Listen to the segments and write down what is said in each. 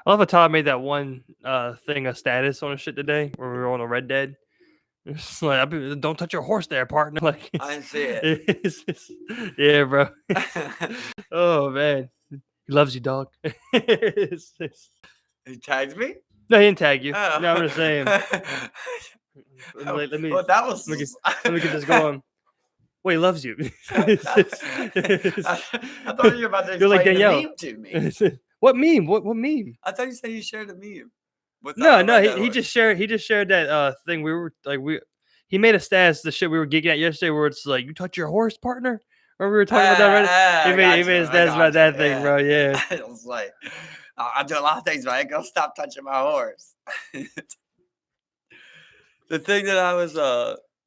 I love how Todd made that one thing a status on a shit today where we were on a Red Dead. It's like, don't touch your horse there, partner. Like, I didn't see it. Yeah, bro. Oh man, he loves you, dog. He tagged me? No, he didn't tag you. Oh. No, I'm just saying. Let me Well, that was. let me get this going. Wait, he loves you. I thought you were about to You're like explain the Danielle. meme to me. What meme? What meme? I thought you said you shared a meme. No. He just shared that thing. We were like he made a status the shit we were geeking at yesterday where it's like, you touch your horse, partner. Or we were talking about that, right? He made a status about that thing, bro. Yeah. I was like, I do a lot of things, but I ain't gonna stop touching my horse. The thing that I was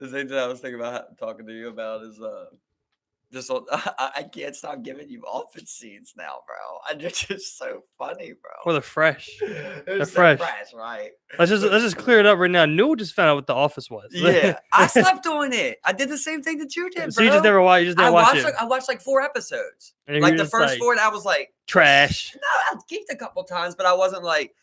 thinking about talking to you about is I can't stop giving you office scenes now, bro. And they're just so funny, bro. Well, they're fresh. They're so fresh, right? Let's just clear it up right now. Newell just found out what The Office was. Yeah, I slept on it. I did the same thing that you did, bro. So you just never watched. You just didn't watch it. I watched like 4 episodes. And Like the first 4, and I was like, trash. No, I geeked a couple times, but I was like,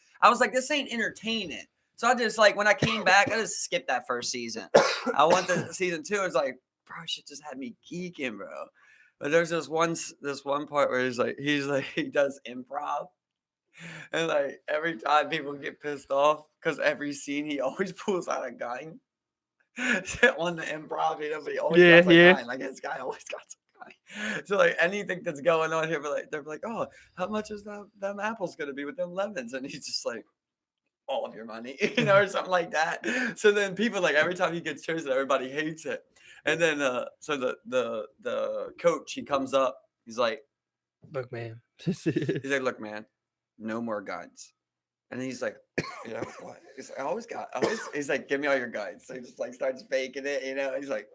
this ain't entertaining. So I just like when I came back, I just skipped that first season. I went to season 2. It's like, bro, shit just had me geeking, bro. But there's this one part where he does improv, and like every time people get pissed off because every scene he always pulls out a gun on the improv. You know, but he always got a gun. Like this guy always got a gun. So like anything that's going on here, they're like, oh, how much is them apples gonna be with them lemons? And he's just like, all of your money, you know, or something like that. So then people like every time he gets chosen, everybody hates it. And then so the coach, he comes up, he's like, look, man. He's like, look, man, no more guns. And he's like, you know what? He's like, he's like, give me all your guns. So he just like starts faking it, you know. He's like,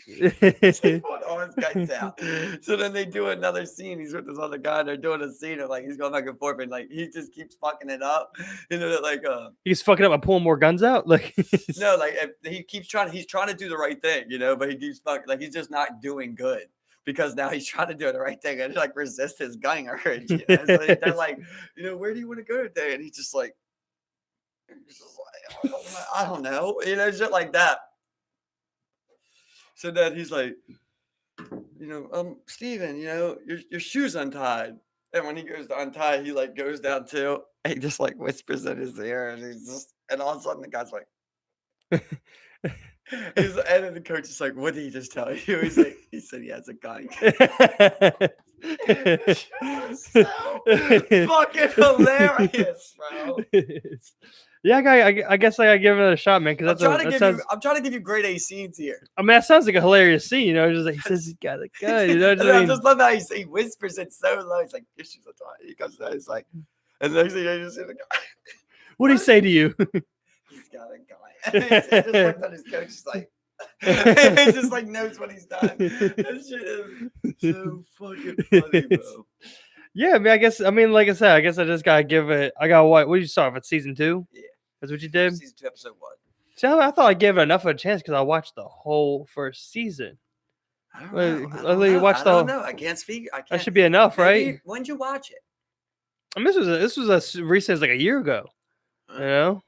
all his guns out. So then they do another scene. He's with this other guy. They're doing a scene of like he's going back and forth, and like he just keeps fucking it up. You know, like he's fucking up and pulling more guns out. Like no, like he keeps trying. He's trying to do the right thing, you know, but he keeps fucking like he's just not doing good because now he's trying to do the right thing and like resist his gun urge. You know? So they're like, you know, where do you want to go today? And he's just like I don't know, you know, shit like that. So then he's like, you know, Steven, you know, your shoe's untied. And when he goes to untie, he like goes down too. And he just like whispers in his ear, and all of a sudden the guy's like, and then the coach is like, what did he just tell you? He's like, he said he has a gun. So fucking hilarious, bro. Yeah, I guess I gotta give it a shot, man. Because I'm trying to give you grade A scenes here. I mean, that sounds like a hilarious scene, you know. Just like he says he's got a gun, you know. I just love how he whispers it so low. He's like, "Issues are tight." He comes down, he's like, and the next thing you just see the guy. What did he say to you? He's got a guy. He just looks at his coach, he's like, he just like knows what he's done. That shit is so fucking funny, bro. Yeah, I mean, like I said, I guess I just gotta give it. I got what did you start with season 2? Yeah. That's what you did? Season 2, episode 1. See, I thought I gave it enough of a chance because I watched the whole first season. I don't know. I can't speak. That should be enough, right? When did you watch it? I mean, this was a recent, like a year ago. You know?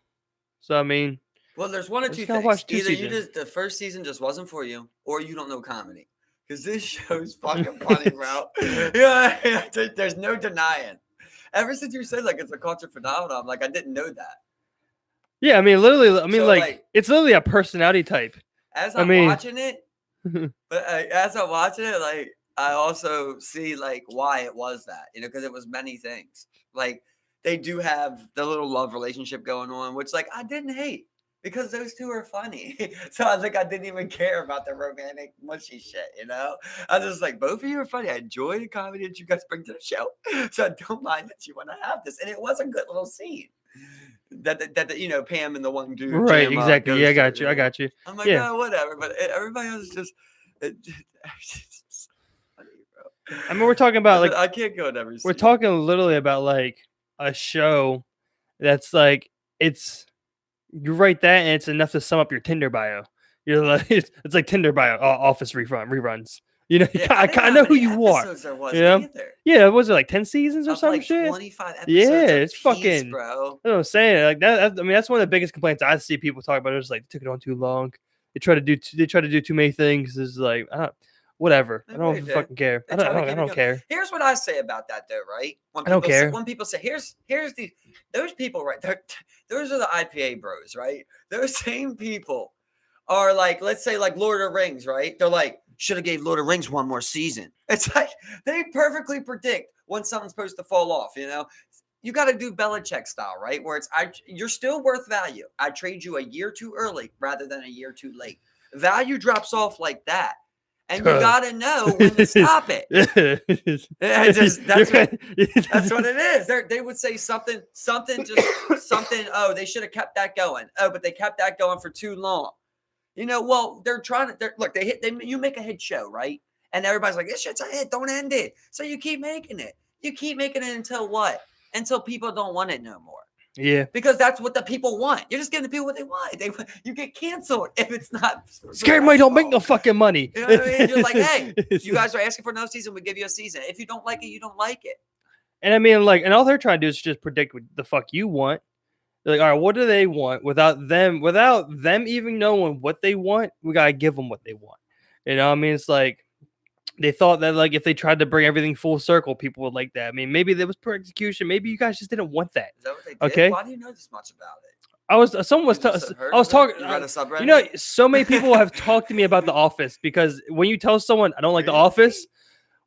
So, I mean. Well, there's one or two things. Either the first season just wasn't for you, or you don't know comedy. Because this show's fucking funny, bro. Yeah, there's no denying. Ever since you said like it's a culture phenomenon, like I didn't know that. Yeah, I mean, literally. I mean, so, like it's literally a personality type. As I'm watching it, like I also see like why it was that, you know, because it was many things. Like they do have the little love relationship going on, which like I didn't hate. Because those two are funny. So I think I didn't even care about the romantic mushy shit, you know? I was just like, both of you are funny. I enjoy the comedy that you guys bring to the show. So I don't mind that you want to have this. And it was a good little scene. That you know, Pam and the one dude. Right, exactly. Yeah, I got you. I'm like, oh, whatever. But everybody else is just funny, bro. I mean, we're talking about like I can't go in every scene. We're talking literally about like a show that's like you write that and it's enough to sum up your Tinder bio. You're like it's like Tinder bio office reruns. You know, Yeah, I didn't I know know how who many you are. episodes there was You know, either. yeah, was it like 10 seasons or Of some like shit? 25 Yeah, episodes it's apiece, fucking. bro. That's what I'm saying. Like that. I mean, that's one of the biggest complaints I see people talk about. It's like they took it on too long. They try to do too many things. It's like whatever. They I really don't did. fucking care. They try to keep I it don't going. care. Here's what I say about that, though, right? I don't care. When people say, here's those people, right? Those are the IPA bros, right? Those same people are like, let's say, like Lord of the Rings, right? They're like, should have gave Lord of the Rings one more season. It's like they perfectly predict when something's supposed to fall off. You know, you got to do Belichick style, right? Where you're still worth value. I trade you a year too early rather than a year too late. Value drops off like that. And you gotta know when to stop it. That's what it is. They would say something. Oh, they should have kept that going. Oh, but they kept that going for too long. You know, well, they're trying to look. You make a hit show, right? And everybody's like, this shit's a hit. Don't end it. So you keep making it. You keep making it until what? Until people don't want it no more. Yeah, because that's what the people want. You're just giving the people what they want. You get canceled if it's not. Scary money don't make no fucking money. You know what I mean? You're like, hey, you guys are asking for another season. We give you a season. If you don't like it, you don't like it. And I mean, like, and all they're trying to do is just predict what the fuck you want. They're like, all right, what do they want? Without them even knowing what they want, we gotta give them what they want. You know, I mean, it's like they thought that like if they tried to bring everything full circle, people would like that. I mean, maybe there was poor execution. Maybe you guys just didn't want that. Is that what they did? Okay. Why do you know this much about it? I was talking. You read a subreddit? You know, so many people have talked to me about The Office because when you tell someone I don't like The Office,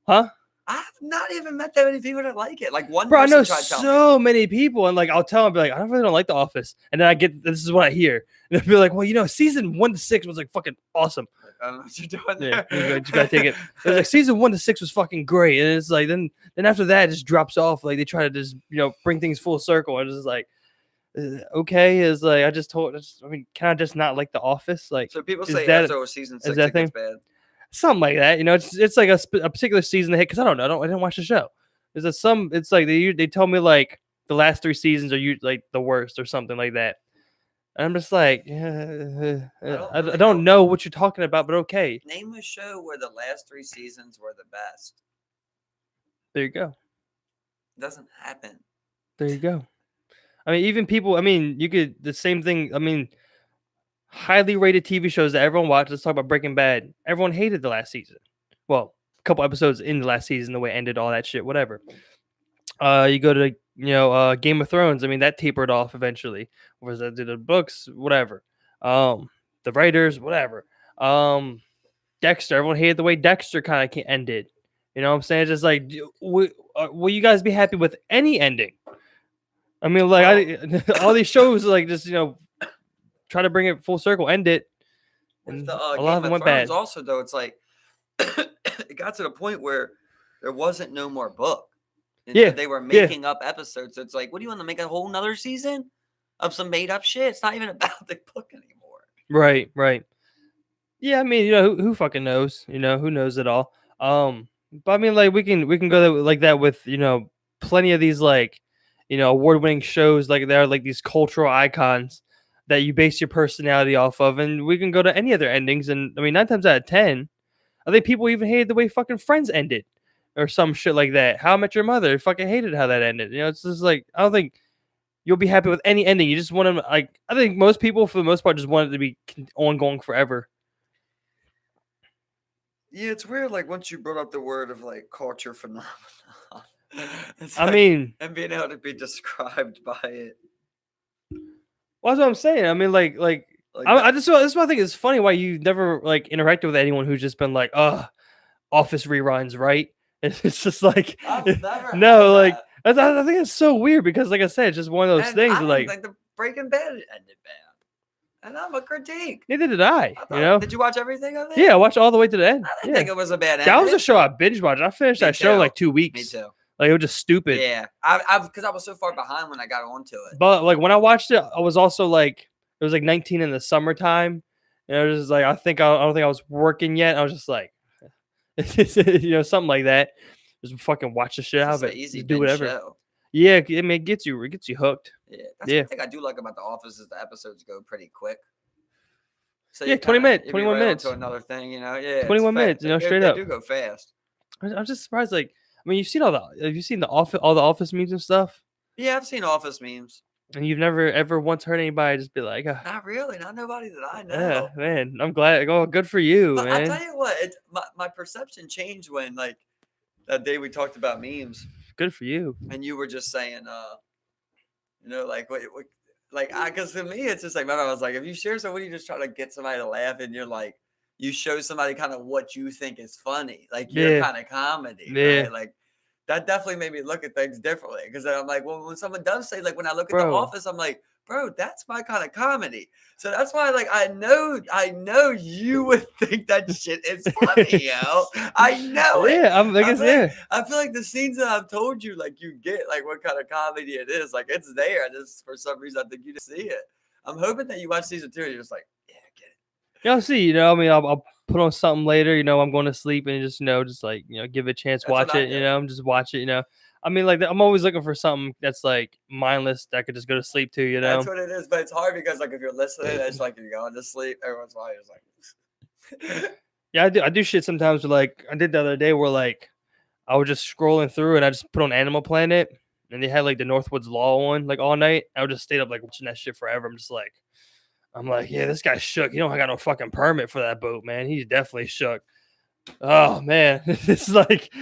huh? I've not even met that many people that like it. Like one Bro, I person know tried telling so many people, and like I'll tell them, be like, I really don't like The Office, and then I get this is what I hear, and they'll be like, well, you know, season 1 to 6 was like fucking awesome. I don't know what you're doing Yeah, there. you gotta take it. It was like season 1 to 6 was fucking great, and it's like then after that it just drops off. Like they try to just bring things full circle, and it's just like okay, is like I mean, can I just not like The Office? Like, so people is say that after season 6 that it gets bad. something like that? You know, it's like a particular season they hit because I don't know. I didn't watch the show. Is it some? It's like they told me like the last 3 seasons are like the worst or something like that. And I'm just like, I don't know what you're talking about, but okay. Name a show where the last 3 seasons were the best. There you go. It doesn't happen. There you go. I mean, even people. I mean, you could the same thing. I mean, highly rated TV shows that everyone watched. Let's talk about Breaking Bad. Everyone hated the last season. Well, a couple episodes in the last season, the way it ended, all that shit, whatever. You go to Game of Thrones. I mean, that tapered off eventually. Was that the books, whatever. The writers, whatever. Dexter. Everyone hated the way Dexter kind of ended. You know what I'm saying? It's just like, will you guys be happy with any ending? I mean, like all these shows, like just try to bring it full circle, end it. And a lot of them went bad. Also, though, it's like it got to the point where there wasn't no more book. They were making up episodes. So it's like, what do you want to make a whole nother season of some made up shit? It's not even about the book anymore. Right. Yeah, I mean, who fucking knows? Who knows it all? But I mean, like we can go like that with plenty of these like award-winning shows like they're like these cultural icons that you base your personality off of, and we can go to any other endings. And I mean, 9 times out of 10, I think people even hated the way fucking Friends ended, or some shit like that. How I Met Your Mother fucking hated how that ended. It's just like I don't think you'll be happy with any ending. You just want them like I think most people for the most part just want it to be ongoing forever. Yeah, it's weird. Like once you brought up the word of like culture phenomenon. I mean, and being able to be described by it. Well, that's what I'm saying. I mean, like this is why I think it's funny why you never like interacted with anyone who's just been like, Office reruns, right? It's just like, no, like I think it's so weird because, like I said, it's just one of those things. I like the Breaking Bad ended bad, and I'm a critique. Neither did I. Did you watch everything of it? Yeah, I watched all the way to the end. I didn't think it was a bad ending. That was a show I binge watched. I finished that show in like 2 weeks. Me too. Like it was just stupid. Yeah, because I was so far behind when I got onto it. But like when I watched it, I was also like it was like 19 in the summertime, and I was just like I don't think I was working yet. I was just like, something like that. Just fucking watch the shit out of it. Easy do whatever. Show. Yeah, I mean it gets you hooked. Yeah, that's one thing I do like about The Office is the episodes go pretty quick. So Yeah, 20 minutes, 21 minutes. To another thing, you know. Yeah, 21 minutes, you know, straight up. They do go fast. I'm just surprised. Like, I mean, have you seen all the Office memes and stuff? Yeah, I've seen Office memes. And you've never ever once heard anybody just be like, not really, not nobody that I know. Yeah, man, I'm glad. Oh, good for you, but man. I tell you what, my perception changed when like that day we talked about memes. Good for you. And you were just saying, you know, like what like because to me it's just like, remember I was like, if you share something, you just try to get somebody to laugh, and you're like, you show somebody kind of what you think is funny, like your kind of comedy, right? Like that definitely made me look at things differently, because I'm like, well, when someone does say, like, when I look at The Office, I'm like, bro, that's my kind of comedy. So that's why, like, I know you would think that shit is funny, yo. I know it. Yeah, I feel like the scenes that I've told you, like, you get, like, what kind of comedy it is. Like, it's there. Just for some reason, I think you didn't see it. I'm hoping that you watch season 2 and you're just like, yeah, I get it. Yeah, I'll see. You know, I mean, I'll put on something later. You know, I'm going to sleep and just, you know, just like, you know, give it a chance, watch it. You know, I'm just watch it. You know, I mean, like, I'm always looking for something that's like mindless that I could just go to sleep to. You know, that's what it is. But it's hard because, like, if you're listening, it's like you're going to sleep. Everyone's watching. It's like, yeah, I do shit sometimes. Where, like, I did the other day where, like, I was just scrolling through and I just put on Animal Planet and they had like the Northwoods Law on like all night. I would just stayed up like watching that shit forever. I'm like, yeah, this guy's shook. You know, I got no fucking permit for that boat, man. He's definitely shook. Oh man, this is like,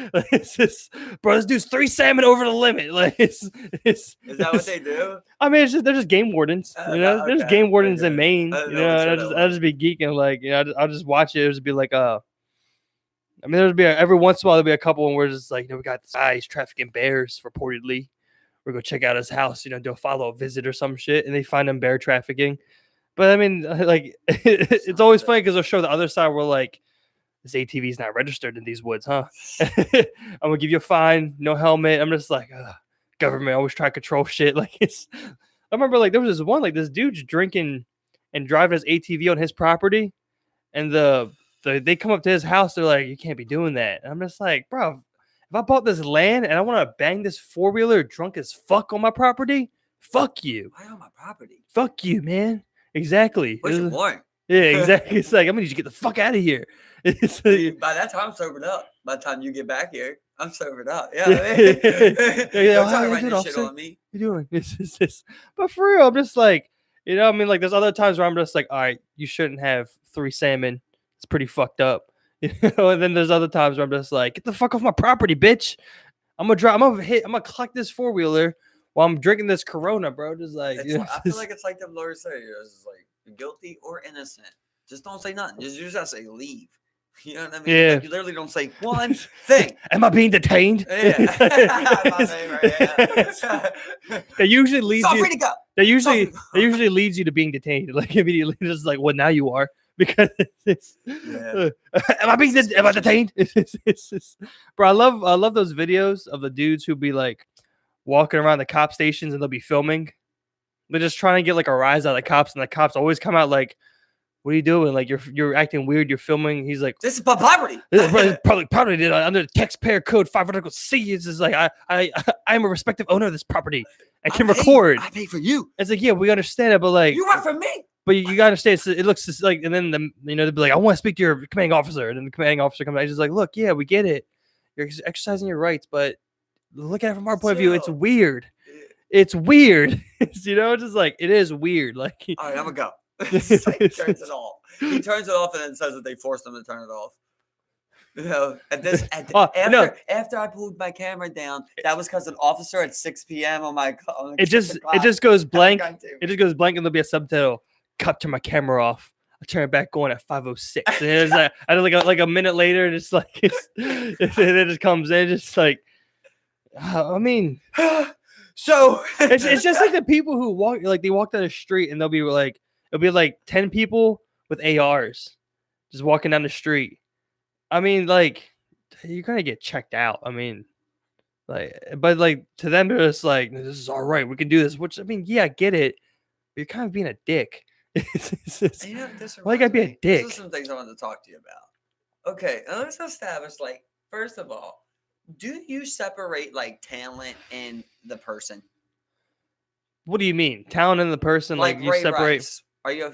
bro. This dude's 3 salmon over the limit. Like, is that what they do? I mean, they're just game wardens. You know, there's game wardens in Maine. You know, I'll just be geeking. Like, you know, I'll just watch it. It'll just be like, I mean, there'll be every once in a while there'll be a couple, and we're just like, you know, we got this guy. He's trafficking bears reportedly. We're gonna check out his house. You know, do a follow up visit or some shit, and they find him bear trafficking. But I mean, like, it's always funny because they'll show the other side where, like, this ATV is not registered in these woods, huh? I'm gonna give you a fine, no helmet. I'm just like, government always try to control shit. Like, I remember, like, there was this one, like, this dude's drinking and driving his ATV on his property, and they come up to his house. They're like, you can't be doing that. And I'm just like, bro, if I bought this land and I want to bang this 4-wheeler drunk as fuck on my property, fuck you. Why on my property? Fuck you, man. Exactly. What's your point? Yeah, exactly. It's like, I'm gonna need you to get the fuck out of here. By that time, I'm sobered up. By the time you get back here, I'm sobered up. Yeah. Shit on me. What you doing? It's but for real, I'm just like, you know, I mean, like, there's other times where I'm just like, all right, you shouldn't have 3 salmon. It's pretty fucked up. You know, and then there's other times where I'm just like, get the fuck off my property, bitch. I'm gonna collect this 4-wheeler while I'm drinking this Corona, bro. Just like, you know, I feel like it's like them lawyers say, it's like guilty or innocent. Just don't say nothing. You just gotta say leave. You know what I mean? Yeah. Like, you literally don't say one thing. Am I being detained? Yeah. That usually leads you. Free to go. That usually leads you to being detained. Like, immediately, just like, well, now you are. Because am I detained? Bro, I love those videos of the dudes who be like walking around the cop stations and they'll be filming. They're just trying to get like a rise out of the cops, and the cops always come out like, what are you doing? Like, you're acting weird. You're filming. He's like, this is property. This is public property under the taxpayer code 5 article C. It's just like, I am a respective owner of this property. I can record. I pay for you. It's like, yeah, we understand it, but like, you work for me. But you gotta understand, it looks just like, and then they'll be like, I want to speak to your commanding officer, and then the commanding officer comes out. He's just like, look, yeah, we get it. You're exercising your rights, but look at it from our point of view. It's weird. It's weird. You know, just like, it is weird. Like, all right, I'm gonna go. He turns it off. He turns it off and then says that they forced him to turn it off. You know, after I pulled my camera down, that was because an officer at 6 p.m. on it just goes blank. It just goes blank, and there'll be a subtitle. Cut to my camera off. I turn it back on at 5:06. And it's like, I don't like a minute later, just like it just comes in, just like, I mean, so it's just like the people who walk, like, they walk down the street and it'll be like 10 people with ARs just walking down the street. I mean, like, you're gonna get checked out. I mean, like, but like, to them, they're just like, this is all right. We can do this. Which, I mean, yeah, I get it. But you're kind of being a dick. Why you gotta be a dick? These are some things I wanted to talk to you about. Okay, let's establish, like, first of all, do you separate like talent and the person? What do you mean, talent and the person? Like, you separate? Rice. Are you?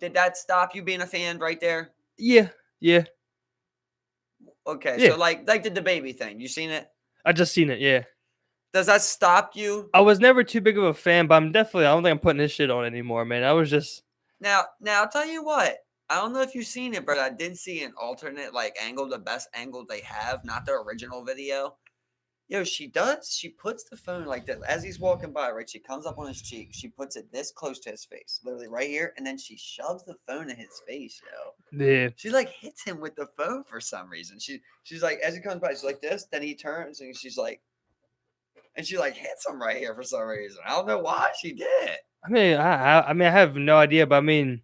Did that stop you being a fan right there? Yeah, yeah, Okay, yeah. so like the DaBaby thing, you seen it? I just seen it. Yeah. Does that stop you? I was never too big of a fan, but I'm definitely. I don't think I'm putting this shit on anymore, man. I was just. Now I'll tell you what. I don't know if you've seen it, but I did see an alternate like angle, the best angle they have, not the original video. Yo, she does. She puts the phone like that as he's walking by, right? She comes up on his cheek. She puts it this close to his face, literally right here, and then she shoves the phone in his face, yo. Yeah. She like hits him with the phone for some reason. She's like, as he comes by, she's like this. Then he turns and she's like, and she like hits him right here for some reason. I don't know why she did. I mean, I mean, I have no idea, but I mean,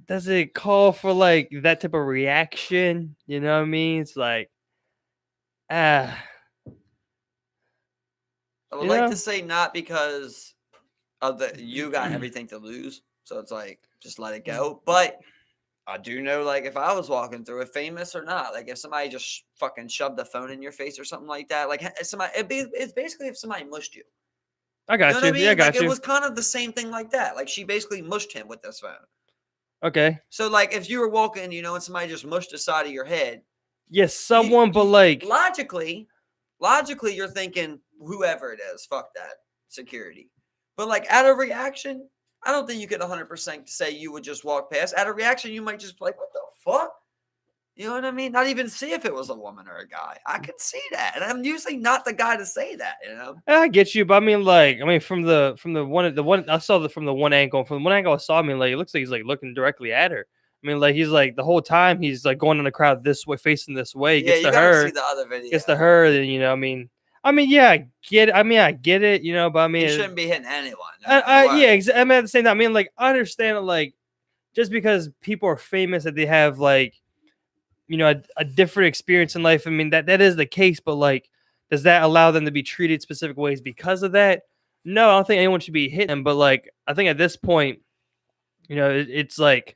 does it call for like that type of reaction? You know what I mean? It's like, ah, I would you like know, to say not because of the you got everything to lose, so it's like just let it go. But I do know, like, if I was walking through it, famous or not, like, if somebody just fucking shoved a phone in your face or something like that, like, somebody, it's basically if somebody mushed you. I You know got what I you. Yeah, I mean? Like, got it you. was kind of the same thing like that. Like, she basically mushed him with this phone. Okay. So, like, if you were walking, you know, and somebody just mushed the side of your head, Yes, someone, but like, logically, you're thinking whoever it is, fuck that security. But like, out of reaction, I don't think you could 100% say you would just walk past. Out of reaction, you might just be like, what the fuck? You know what I mean? Not even see if it was a woman or a guy. I can see that. And I'm usually not the guy to say that, you know? I get you, but I mean, like, I mean, from the one I saw from the one angle. From the one angle I saw, I mean, like, it looks like he's like looking directly at her. I mean, like, he's like the whole time he's like going in the crowd this way, facing this way. He Yeah, gets you to gotta see her, the other video. gets to her, then you know, I mean, yeah, I get it. I mean, I get it, you know, but I mean, He shouldn't be hitting anyone. No matter what. yeah, I mean, at the same time, I mean, like, I understand it, like, just because people are famous that they have like, you know, a different experience in life. I mean, that is the case, but like, does that allow them to be treated specific ways because of that? No, I don't think anyone should be hitting them. But like, I think at this point, you know, it's like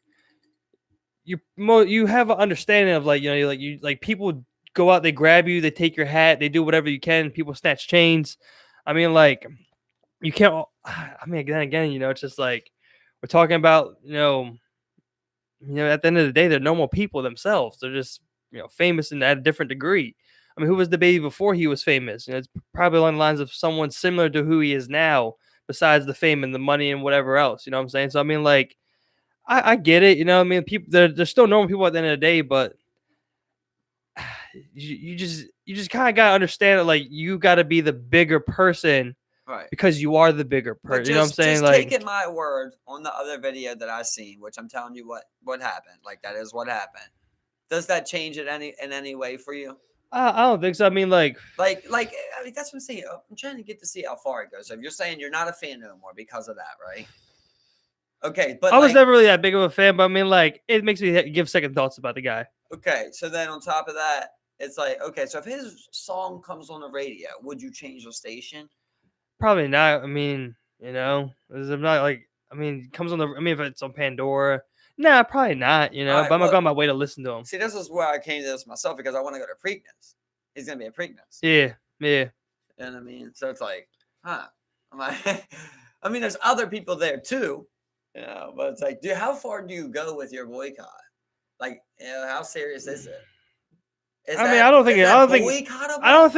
you have an understanding of like, you know, you like people go out, they grab you, they take your hat, they do whatever you can. People snatch chains. I mean, like, you can't. I mean, again, you know, it's just like we're talking about, at the end of the day, they're normal people themselves. They're just, you know, famous in at a different degree. I mean, who was the baby before he was famous? You know, it's probably along the lines of someone similar to who he is now, besides the fame and the money and whatever else. You know what I'm saying? So I mean, like, I get it. You know, I mean, people they're still normal people at the end of the day, but you just kind of gotta understand that, like, you gotta be the bigger person Right. because you are the bigger But person. You know what I'm saying? just Like, taking my word on the other video that I seen, which I'm telling you what happened. Like, that is what happened. Does that change it in any way for you? I don't think so. I mean, like, Like I mean, that's what I'm saying. I'm trying to get to see how far it goes. So if you're saying you're not a fan no more because of that, right? Okay, but I was like, never really that big of a fan, but I mean, like, it makes me give second thoughts about the guy. okay, so then on top of that, it's like, okay, so if his song comes on the radio, would you change the station? Probably not. I mean, you know, 'cause I'm not like. I mean, it comes on the. I mean, if it's on Pandora, nah, probably not. You All know, right, but I'm gonna well, go on my way to listen to him. see, this is where I came to this myself because I want to go to Preakness. He's gonna be at Preakness. Yeah, yeah. You know what I mean? So it's like, huh? I'm like, I mean, there's other people there too, you know, but it's like, dude, how far do you go with your boycott? Like, you know, how serious is it? Is I mean, I don't think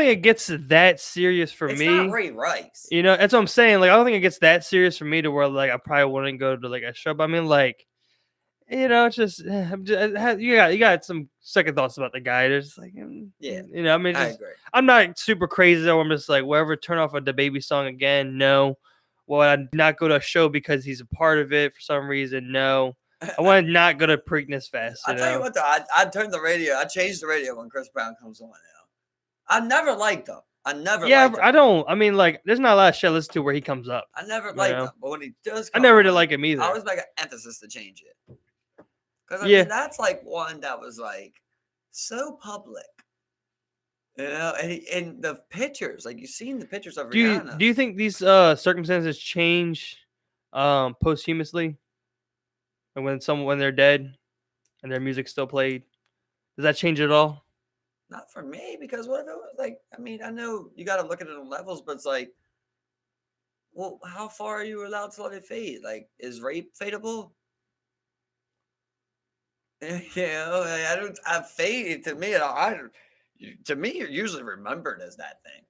it gets that serious for It's me. not Ray Rice. You know, that's what I'm saying. Like, I don't think it gets that serious for me to where like I probably wouldn't go to like a show. But I mean, like, you know, it's just, you got some second thoughts about the guy. There's just like, Yeah, you know, I mean, I just, agree. I'm not super crazy though. I'm just like, wherever, turn off a DaBaby song again. No. Well, I'd not go to a show because he's a part of it for some reason. No. I want to not go to Preakness Fest. I'll tell you what, though, I'd turn the radio. I change the radio when Chris Brown comes on now. I never liked him. I never liked him. I don't. I mean, like, there's not a lot of shit I listen to where he comes up. I never liked him. But when he does I come never did on, like him either. I always make an emphasis to change it. Because, I mean, that's like one that was like so public. You know, and the pictures, like you've seen the pictures of Rihanna. Do you think these circumstances change posthumously? And when they're dead and their music's still played? Does that change it at all? Not for me, because what if it was like, I mean, I know you got to look at it on levels, but it's like, Well, how far are you allowed to let it fade? Like, is rape fadeable? I don't. I fade to me. To me, you're usually remembered as that thing.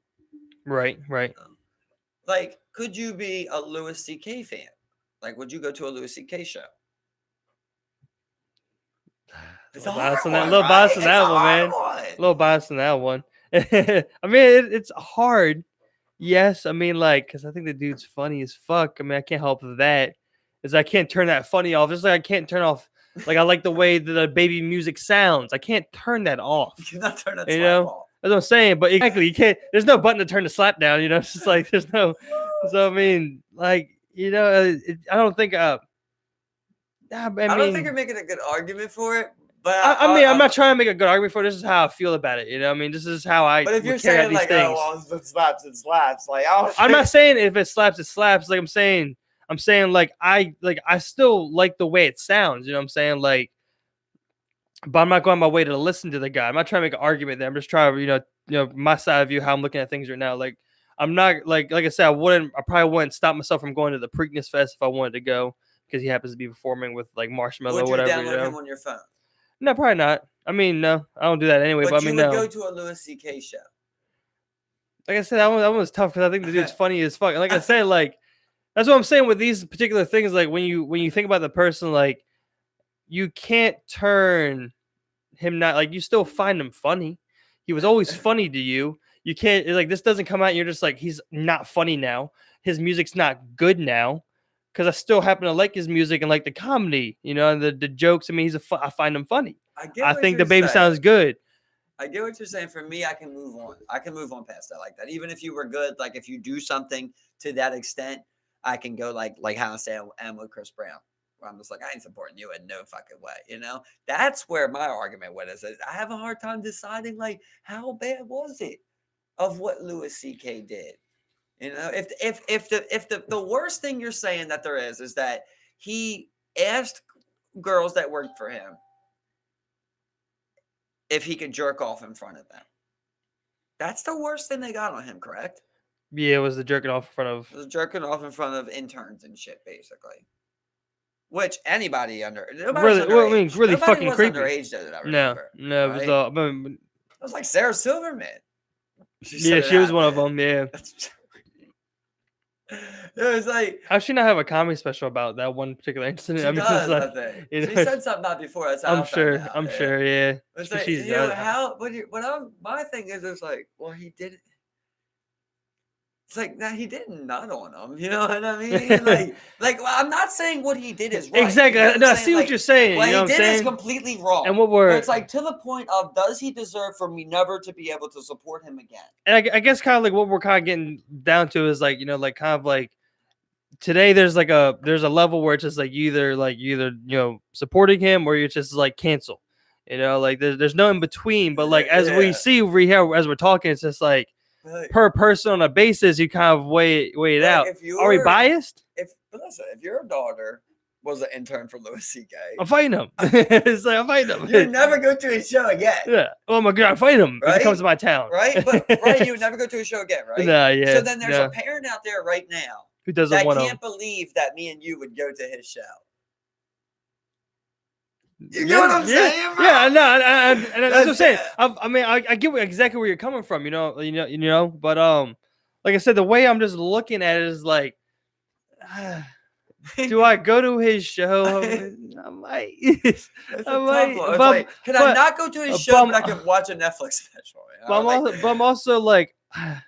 Right. Like, could you be a Louis C.K. fan? Like, would you go to a Louis C.K. show? It's a hard one, little bias on right? that It's a one, hard man. one. A little bias on that one. I mean, it's hard. Yes, I mean, like, because I think the dude's funny as fuck. I mean, I can't help that. Is I can't turn that funny off. Just like I can't turn off. Like I like the way the baby music sounds. I can't turn that off. You cannot turn that You slap know, off. that's what I'm saying. But exactly, you can't. There's no button to turn the slap down. You know, it's just like there's no. So I mean, like you know, I don't think. I don't think you're making a good argument for it. But I mean, I'm not trying to make a good argument for it. This is how I feel about it. You know, I mean, this is how I. But if you're carry out saying these like, things. oh, well, it slaps, it slaps. Like, I'm not saying if it slaps, it slaps. Like I'm saying like I still like the way it sounds. You know what I'm saying? Like, but I'm not going my way to listen to the guy. I'm not trying to make an argument there. I'm just trying to, you know, my side of view, how I'm looking at things right now. Like, I'm not like I said, I probably wouldn't stop myself from going to the Preakness Fest if I wanted to go because he happens to be performing with like Marshmello or whatever. Would you download him on your phone? No, probably not. I mean, no, I don't do that anyway. But I mean, you would go to a Louis C.K. show. Like I said, that one was tough because I think the dude's funny as fuck. And like I said, like that's what I'm saying with these particular things. Like when you think about the person, like you can't turn him not like you still find him funny. He was always funny to you. You can't like this doesn't come out and you're just like he's not funny now. His music's not good now. Because I still happen to like his music and like the comedy, you know, and the jokes. I mean, I find him funny. I think the baby sounds good. I get what you're saying. For me, I can move on. I can move on past that like that. Even if you were good, like if you do something to that extent, I can go like how I say I'm with Chris Brown. Where I'm just like, I ain't supporting you in no fucking way. You know, that's where my argument went. Is I have a hard time deciding like how bad was it of what Louis C.K. did. You know, if the worst thing you're saying that there is that he asked girls that worked for him if he could jerk off in front of them. That's the worst thing they got on him, correct? Yeah, it was the jerking off in front of. It was jerking off in front of interns and shit, basically. Which anybody really fucking creepy. Underage that I remember. No, right? It was like Sarah Silverman. She was one of them. Yeah. It was like, how she not have a comedy special about that one particular incident? She does, like, I think. She said something about it before. That's how I'm sure. Yeah. It's like, my thing is like, well, he did it. It's like, nah, he didn't nut on him. You know what I mean? Well, I'm not saying what he did is right. Exactly. You know no, I see what you're saying. What you know he did is completely wrong. And what it's like to the point of, does he deserve for me never to be able to support him again? And I guess kind of like what we're kind of getting down to is like, you know, like kind of like today there's a level where it's just like you either supporting him or you're just like cancel. You know, like there's no in between. But like as we see over here as we're talking, it's just like. Per person on a basis, you kind of weigh it out. Are we biased? If your daughter was an intern for Louis C.K., I'm fighting him. It's like I'm fighting him. You'd never go to his show again. Yeah. Oh my god, I fight him. Right? If he comes to my town. Right? But you would never go to a show again, right? No, yeah. So then there's a parent out there right now who doesn't want to. Can't believe that me and you would go to his show. You get what I'm saying, bro? Yeah, no, and that's what I'm saying. I mean, I get exactly where you're coming from, you know. But like I said, the way I'm just looking at it is like, do I go to his show? I might. Can I not go to his show, but I can watch a Netflix special? You know? But I'm also like, I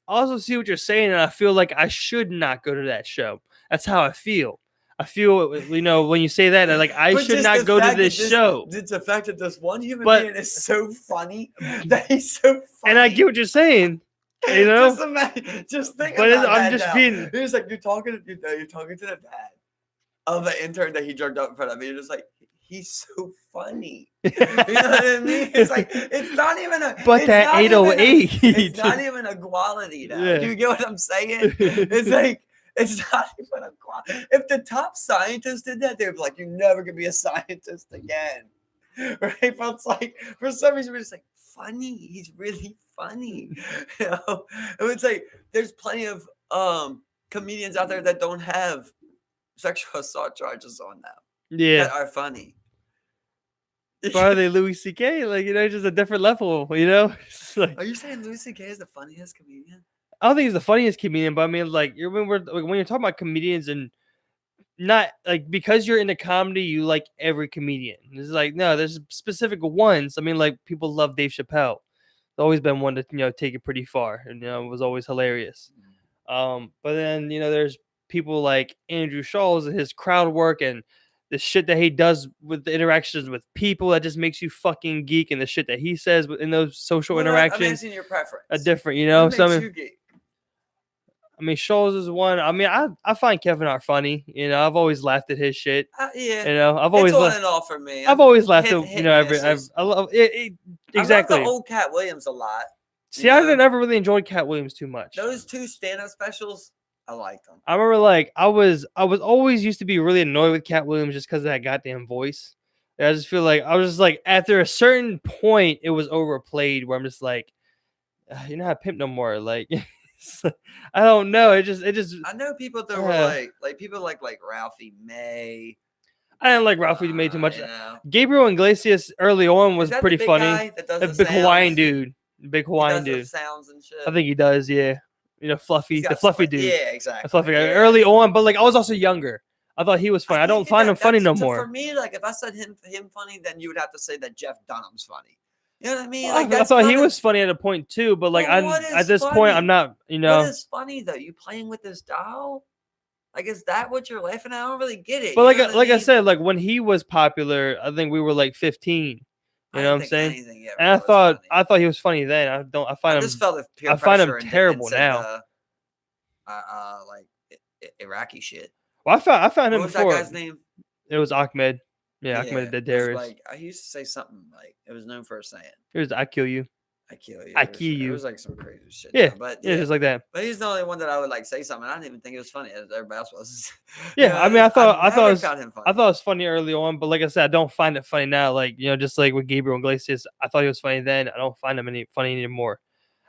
also see what you're saying, and I feel like I should not go to that show. That's how I feel. I feel, you know, when you say that, like I should not go to this show. It's the fact that this one human being is so funny that he's so funny. And I get what you're saying, you know. Just think but about I'm that just now. being. It's like you're talking to the dad of an intern that he jerked up in front of me. You're just like, he's so funny. You know what I mean? It's like it's not even a. But that 808. It's not even a quality now. Yeah. You get what I'm saying? It's like. It's not even a quality. If the top scientists did that, they'd be like, "You never can be a scientist again." Right? But it's like, for some reason, we're just like, funny. He's really funny. You know? And it's like, there's plenty of comedians out there that don't have sexual assault charges on them Yeah. that are funny. Why are they Louis C.K.? Like, just a different level, Like, Are you saying Louis C.K. is the funniest comedian? I don't think he's the funniest comedian, but I mean, like, when you're talking about comedians and not like because you're into comedy, you like every comedian. It's like no, there's specific ones. I mean, like people love Dave Chappelle. Always been one to take it pretty far, and was always hilarious. But then there's people like Andrew Schulz and his crowd work and the shit that he does with the interactions with people that just makes you fucking geek, and the shit that he says in those social interactions. I'm your preference. A different, What so makes you geek? I mean, Schulz is one. I mean, I find Kevin Hart funny. I've always laughed at his shit. Yeah. I've always it's on and off for me. I've always laughed at I love it, exactly. I love the old Cat Williams a lot. See, I never really enjoyed Cat Williams too much. Those two stand-up specials, I liked them. I remember, like, I was always used to be really annoyed with Cat Williams just because of that goddamn voice. I just feel like I was just like after a certain point, it was overplayed. Where I'm just like, you're not a pimp no more. Like, I don't know. It just. I know people that were like people like Ralphie May. I didn't like Ralphie May too much. Gabriel Iglesias early on was pretty funny. A big Hawaiian dude. Big Hawaiian dude. Sounds and shit. I think he does. Yeah. Fluffy, the fluffy dude. Yeah, exactly. The fluffy guy. Early on, but like I was also younger. I thought he was funny. I don't find him funny no more. For me, like if I said him funny, then you would have to say that Jeff Dunham's funny. You know what I mean? Like, I thought he was funny at a point too, but like at this point, I'm not. What is funny though? You playing with this doll? Like, is that what you're laughing at? I don't really get it. But I said, like when he was popular, I think we were like 15. You know what I'm saying? And I thought he was funny then. I find him terrible now. Like Iraqi shit. Well, I found him before. What was that guy's name? It was Ahmed. Yeah, Ahmed the terrorist. Like I used to say something like it was known for saying. It was I kill you. I kill you. I kill you. It was like some crazy shit. Yeah, but it was like that. But he's the only one that I would like say something. I didn't even think it was funny. Everybody else was. Yeah, I mean, I thought it was funny early on, but like I said, I don't find it funny now. Like just like with Gabriel Iglesias, I thought he was funny then. I don't find him funny anymore.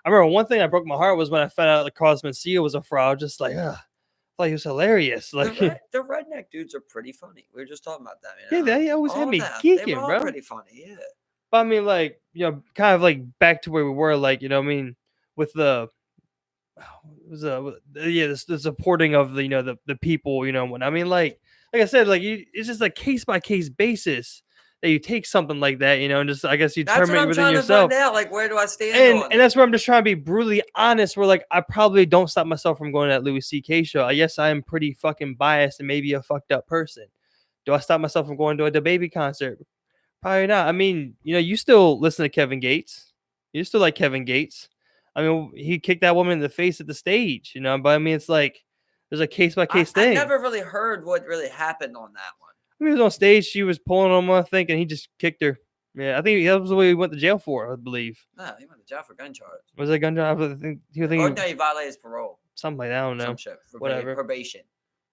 I remember one thing that broke my heart was when I found out that Carlos Mencia was a fraud. Just like, I thought he was hilarious. Like the redneck dudes are pretty funny. We were just talking about that. Yeah, they always had me geeking, bro. Pretty funny, yeah. But I mean, like kind of like back to where we were, like I mean, with the the supporting of the people, when I mean, like I said, like it's just a case by case basis that you take something like that, and just I guess you determine within yourself. To find out, like where do I stand? And that's where I'm just trying to be brutally honest. Where like I probably don't stop myself from going to that Louis C.K. show. Yes, I am pretty fucking biased and maybe a fucked up person. Do I stop myself from going to a DaBaby concert? Probably not. I mean, you still listen to Kevin Gates. You still like Kevin Gates. I mean, he kicked that woman in the face at the stage, but I mean, it's like there's a case by case thing. I never really heard what really happened on that one. I mean, he was on stage. She was pulling him, I think, and he just kicked her. Yeah, I think that was what he went to jail for, I believe. No, he went to jail for gun charge. Was it a gun charge? I think he was thinking. Or no, he violated his parole. Something like that. I don't know. Some shit. Whatever. Probation.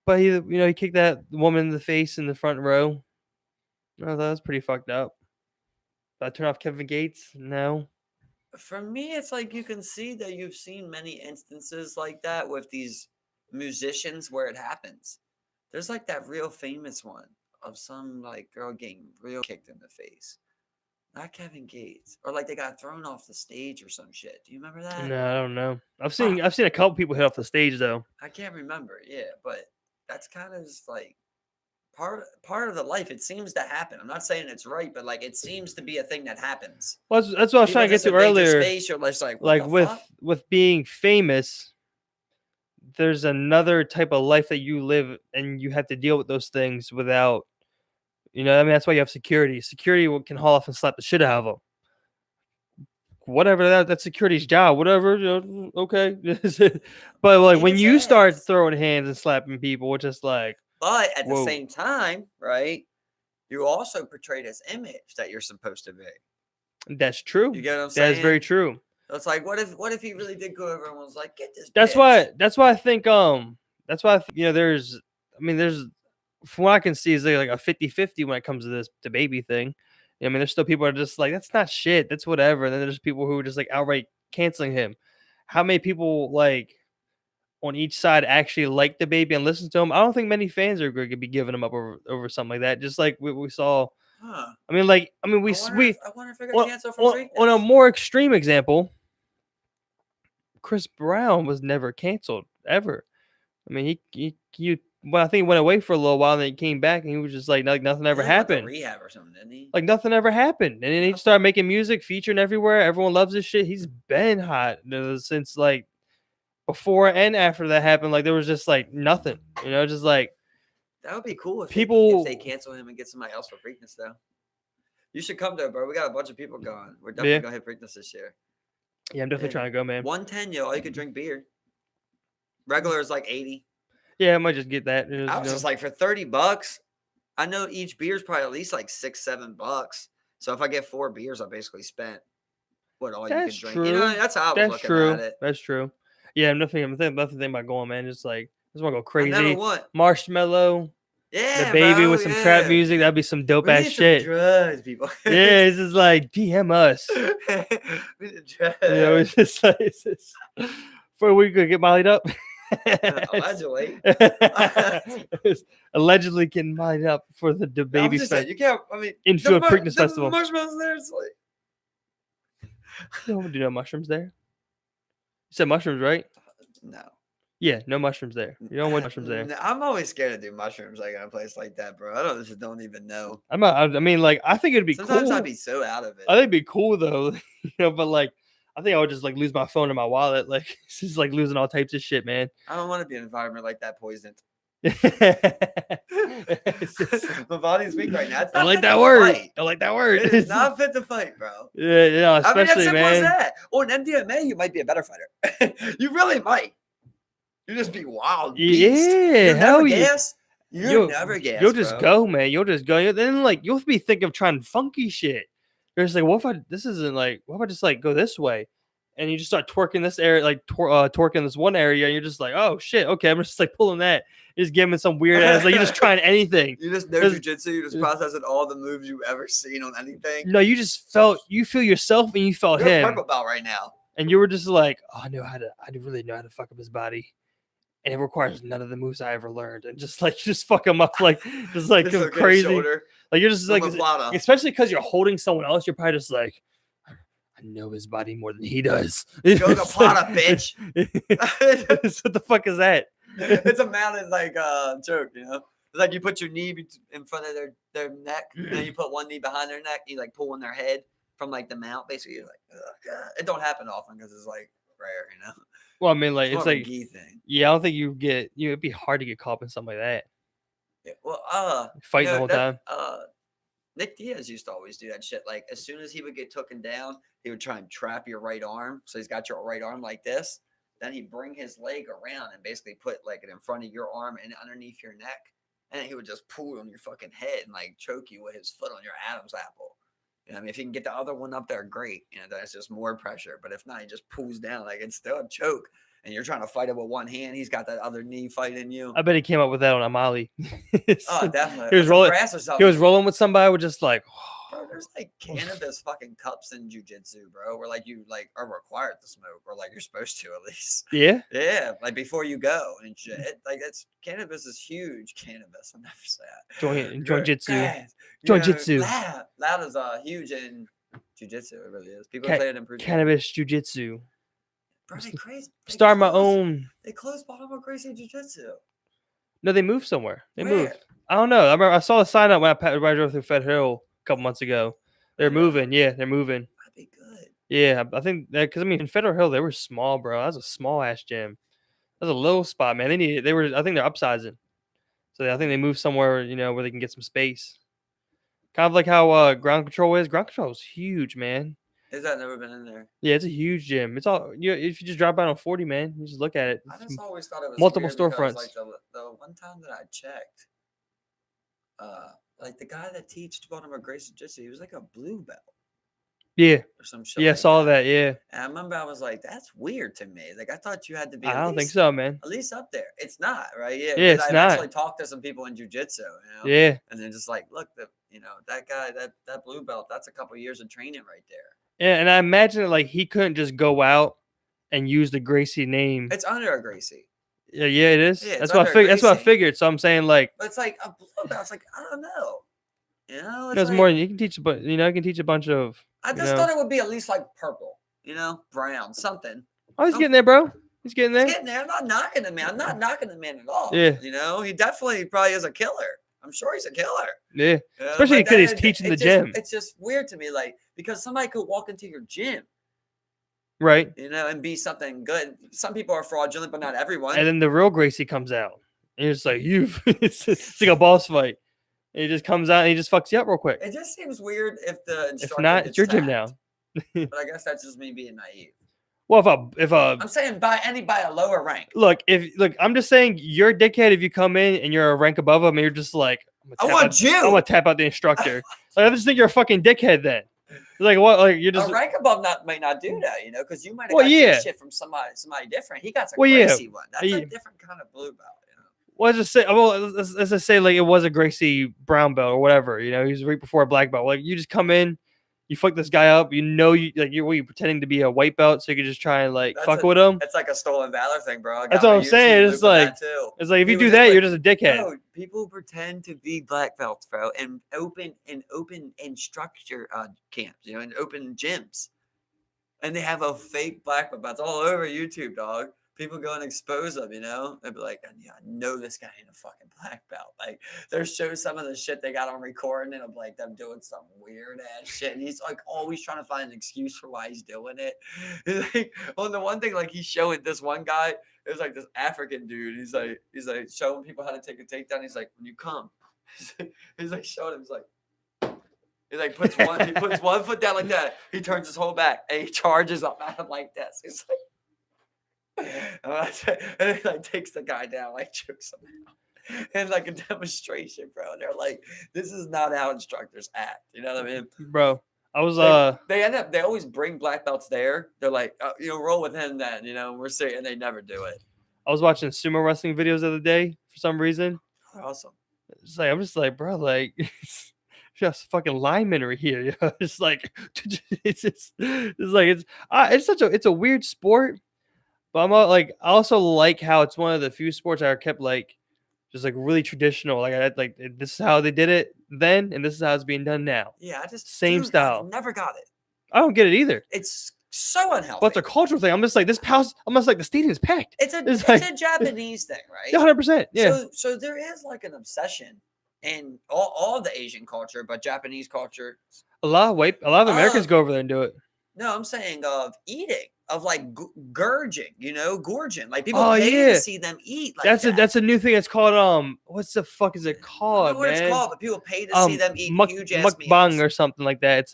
But he kicked that woman in the face in the front row. Oh, that was pretty fucked up. Did I turn off Kevin Gates? No. For me, it's like you can see that you've seen many instances like that with these musicians where it happens. There's like that real famous one of some like girl getting real kicked in the face. Not Kevin Gates. Or like they got thrown off the stage or some shit. Do you remember that? No, I don't know. I've seen a couple people hit off the stage though. I can't remember, but that's kind of just like part of the life. It seems to happen. I'm not saying it's right, but like it seems to be a thing that happens. Well, that's what I was trying to get to earlier. Space, you're like with being famous, there's another type of life that you live, and you have to deal with those things without. I mean, that's why you have security. Security can haul off and slap the shit out of them. Whatever that's security's job. Whatever. Okay. But like when you start throwing hands and slapping people, it's just like. But at the same time, right? You also portray this image that you're supposed to be. That's true. You get what I'm saying? That is very true. So it's like, what if he really did go over and was like, get this? That's bitch. why I think there's from what I can see is like a 50-50 when it comes to this DaBaby thing. I mean, there's still people who are just like, that's not shit. That's whatever. And then there's people who are just like outright canceling him. How many people like on each side actually like the baby and listen to him, I don't think many fans are going to be giving him up over something like that. Just like we saw. Huh. I mean, like I mean, I wonder if it got canceled from Freakness. on a more extreme example, Chris Brown was never canceled ever. I mean, well, I think he went away for a little while, and then he came back, and he was just like nothing ever He went to happened. rehab or something, didn't he? Like nothing ever happened, and then he started making music, featuring everywhere. Everyone loves his shit. He's been hot since like before and after that happened. Like there was just like nothing, just like that would be cool if people if they cancel him and get somebody else for Freakness though. You should come there, bro. We got a bunch of people going. We're definitely gonna hit Freakness this year. Yeah, I'm definitely trying to go, man. 110, yo. All you could drink beer. Regular is like 80. Yeah, I might just get that. I was just like, for $30, I know each beer is probably at least like $6-7. So if I get 4 beers, I basically spent what all you can drink. True. That's how I was looking at it. That's true. Yeah, I'm thinking about going, man. Just like I just want to go crazy. I never want. Marshmallow. Yeah, the baby bro, with some trap music. That'd be some dope ass shit. Drugs, people. Yeah, it's just like DM us. We need drugs. It's just like for a week to get mollied up. Allegedly. Allegedly getting mollied up for the baby festival. You can't. I mean, Infield Preakness Festival. Marshmallows there. It's like. No, do no mushrooms there. You said mushrooms, right? No. Yeah, no mushrooms there. You don't want mushrooms there. I'm always scared to do mushrooms like in a place like that, bro. I just don't even know. I mean, like, I think it'd be Sometimes cool. I'd be so out of it. I think it'd be cool though, but like, I think I would just like lose my phone and my wallet. Like, it's just like losing all types of shit, man. I don't want to be in an environment like that poisoned. My body's weak right now. Don't like that word. Don't like that word. It is not fit to fight, bro. Yeah, especially, I mean, man. That. Or an MDMA, you might be a better fighter. You really might. You just be wild. Beast. Yeah, hell yeah. You'll never guess. You'll just go, man. You'll just go. Then like you'll be thinking of trying funky shit. You're just like, what if I just like go this way? And you just start twerking this area, like twerking this one area, and you're just like, oh shit, okay, I'm just like pulling that. You're just giving some weird ass, like you're just trying anything. You just know jujitsu, you're just processing all the moves you've ever seen on anything. No, you feel yourself and you felt him. You're a purple belt right now. And you were just like, oh, I really know how to fuck up his body. And it requires none of the moves I ever learned. And just fuck him up, like just like just crazy. Shoulder. Like you're just like, especially because you're holding someone else, you're probably just like, I know his body more than he does. Yoga Plata, bitch. What the fuck is that? It's a mounted like joke, you know. It's like you put your knee in front of their neck, and then you put one knee behind their neck, and you like pull on their head from like the mount. Basically, you're like, oh, God. It don't happen often because it's like rare, you know. Well, I mean, like it's like thing. Yeah, I don't think it'd be hard to get caught up in something like that. Yeah, well, fighting the whole time. Nick Diaz used to always do that shit. Like as soon as he would get taken down, he would try and trap your right arm. So he's got your right arm like this. Then he'd bring his leg around and basically put like it in front of your arm and underneath your neck. And he would just pull on your fucking head and like choke you with his foot on your Adam's apple. You know, I mean, if he can get the other one up there, great. You know, that's just more pressure. But if not, he just pulls down like it's still a choke. And you're trying to fight it with one hand. He's got that other knee fighting you. I bet he came up with that on a Molly. Oh, definitely. He was rolling with somebody with just like, bro, there's like cannabis fucking cups in jiu-jitsu, bro, where like you like are required to smoke, or like you're supposed to at least. Yeah. Yeah, like before you go and shit. Like that's cannabis is huge. Cannabis, I'll never say that. Jiu-jitsu. Jiu-jitsu. Loud is huge in jiu-jitsu. It really is. People say it improves cannabis jiu-jitsu. Bro, they crazy. Start my own. They closed Baltimore Gracie Jiu-Jitsu. No, they moved somewhere. They moved. I don't know. I remember I saw a sign up when I drove through Fed Hill a couple months ago. They're moving. Yeah, they're moving. That'd be good. Yeah, I think that because I mean in Federal Hill they were small, bro. That was a small ass gym. That was a little spot, man. I think they're upsizing. So I think they moved somewhere, where they can get some space. Kind of like how Ground Control is. Ground Control is huge, man. Is that never been in there? Yeah, it's a huge gym. It's all if you just drive by on 40, man, you just look at it. I just always thought it was multiple storefronts. storefronts. Like the one time that I checked, like the guy that teached Baltimore Gracie Jiu-Jitsu, he was like a blue belt. Yeah. Or some shit. Yeah, like saw that. Yeah. And I remember I was like, that's weird to me. Like I thought you had to be. I don't think so, man. At least up there. It's not, right? Yeah. Yeah, it's not. I actually talked to some people in jiu-jitsu, Yeah. And they're just like, look, that guy, that blue belt, that's a couple years of training right there. Yeah, and I imagine like he couldn't just go out and use the Gracie name. It's under a Gracie. Yeah, it is. Yeah, That's what I figured. That's what I greasy. figured. So I'm saying like, But it's like a blue belt. It's like I don't know. You know, it's there's like more. You can teach, but you can teach a bunch of. I just thought it would be at least like purple. You know, brown, something. Oh, he's getting there, bro. He's getting there. He's getting there. I'm not knocking the man. I'm not knocking the man at all. Yeah. You know, he definitely probably is a killer. I'm sure he's a killer. Yeah. You know? Especially because he's teaching the gym. It's just weird to me, like because somebody could walk into your gym, right? You know, and be something good. Some people are fraudulent, but not everyone. And then the real Gracie comes out, and it's like it's like a boss fight. And he just comes out and he just fucks you up real quick. It just seems weird if the instructor if not, it's your gym now. But I guess that's just me being naive. Well, if I'm saying by a lower rank. Look, I'm just saying you're a dickhead if you come in and you're a rank above him and you're just like, I want you. I'm gonna tap out the instructor. Like I just think you're a fucking dickhead then. Like what? Like you're just a rank above might not do that, you know, because you might have got shit from somebody different. He got a Gracie one. That's a different kind of blue belt. You know? Well, let's just say like it was a Gracie brown belt or whatever. You know, he was right before a black belt. Like you just come in, you fuck this guy up. You know, you're pretending to be a white belt, so you can just try and fuck with him. It's like a stolen valor thing, bro. That's what I'm saying. It's like if you do that, you're just a dickhead. Bro, people pretend to be black belts, bro, and open instructor camps, you know, and open gyms, and they have a fake black belt. It's all over YouTube, dog. People go and expose them, you know? They'd be like, yeah, I know this guy ain't a fucking black belt. Like, they'll show some of the shit they got on recording, and I'm like, them doing some weird ass shit. And he's like always trying to find an excuse for why he's doing it. Like, well, the one thing, like, he's showing this one guy, it was like this African dude. He's like showing people how to take a takedown. He's like, when you come, he's like showing him, he puts one foot down like that. He turns his whole back and he charges up at him like this. He's like, and he takes the guy down, chokes him, and a demonstration, bro. And they're like, "This is not how instructors act." You know what I mean, bro? I was they always bring black belts there. They're like, roll with him then. You know, we're saying, and they never do it. I was watching sumo wrestling videos the other day for some reason. Awesome. I'm just like, bro, like. Just fucking linemen are here. You know? It's like it's a weird sport. But I'm I also like how it's one of the few sports that are kept just really traditional. This is how they did it then, and this is how it's being done now. Yeah, I just same style. I've never got it. I don't get it either. It's so unhealthy. But it's a cultural thing. I'm just like this house. Almost like the stadium is packed. It's a Japanese thing, right? 100%. Yeah. So there is an obsession in all the Asian culture, but Japanese culture. A lot of Americans go over there and do it. No, I'm saying of eating, of gorging, gorging. Like people pay to see them eat. That's a new thing. It's called what the fuck is it called? I don't know what it's called, but people pay to see them eat huge ass mukbang meals. Or something like that. It's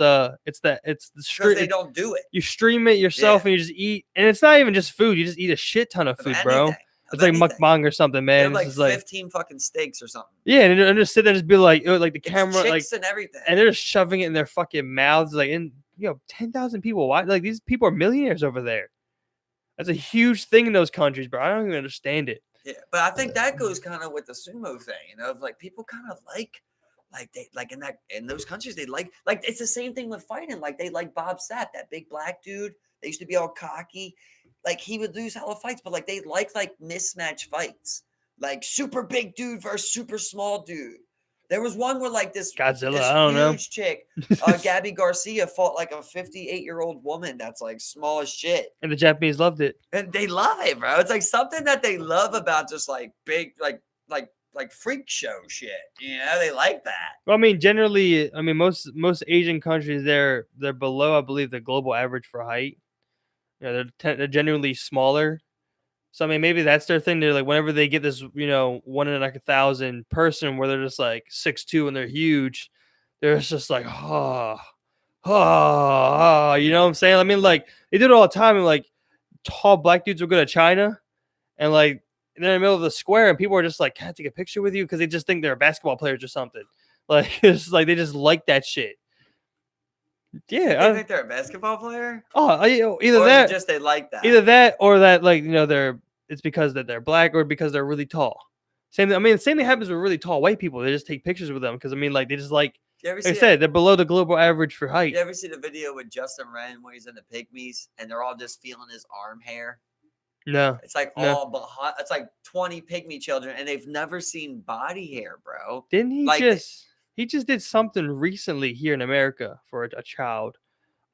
the stream. They don't do it. You stream it yourself and you just eat, and it's not even just food. You just eat a shit ton of food, bro. It's like mukbang or something, man. It's like 15 fucking steaks or something. Yeah, and just sit there and just be like the camera, and everything, and they're just shoving it in their fucking mouths, 10,000 people watch. These people are millionaires over there. That's a huge thing in those countries, bro. I don't even understand it. Yeah, but I think that goes kind of with the sumo thing, of people kind of in those countries they like it's the same thing with fighting. They like Bob Sapp, that big black dude. They used to be all cocky. He would lose hella fights, but they like mismatch fights. Super big dude versus super small dude. There was one where this Godzilla, I don't know. Huge chick, Gabby Garcia fought a 58-year-old woman that's small as shit. And the Japanese loved it. And they love it, bro. It's something that they love about just big, freak show shit. You know, they like that. Well, I mean, generally, most Asian countries, they're below, I believe, the global average for height. You know, they're genuinely smaller. So, I mean, maybe that's their thing. They're whenever they get this, 1 in 1,000 person where they're just 6'2" and they're huge, they're just you know what I'm saying? I mean, they do it all the time. And tall black dudes will go to China and they're in the middle of the square and people are just can I take a picture with you? Because they just think they're basketball players or something. It's they just like that shit. Yeah, I think they're a basketball player. Oh, either or that, just they like that. Either that, or that, it's because that they're black, or because they're really tall. Same thing. I mean, the same thing happens with really tall white people. They just take pictures with them because they just like I said, they're below the global average for height. You ever see the video with Justin Wren where he's in the Pygmies and they're all just feeling his arm hair? No. It's like No. all behind. It's like 20 pygmy children, and they've never seen body hair, bro. Didn't he Like he just did something recently here in America for a child.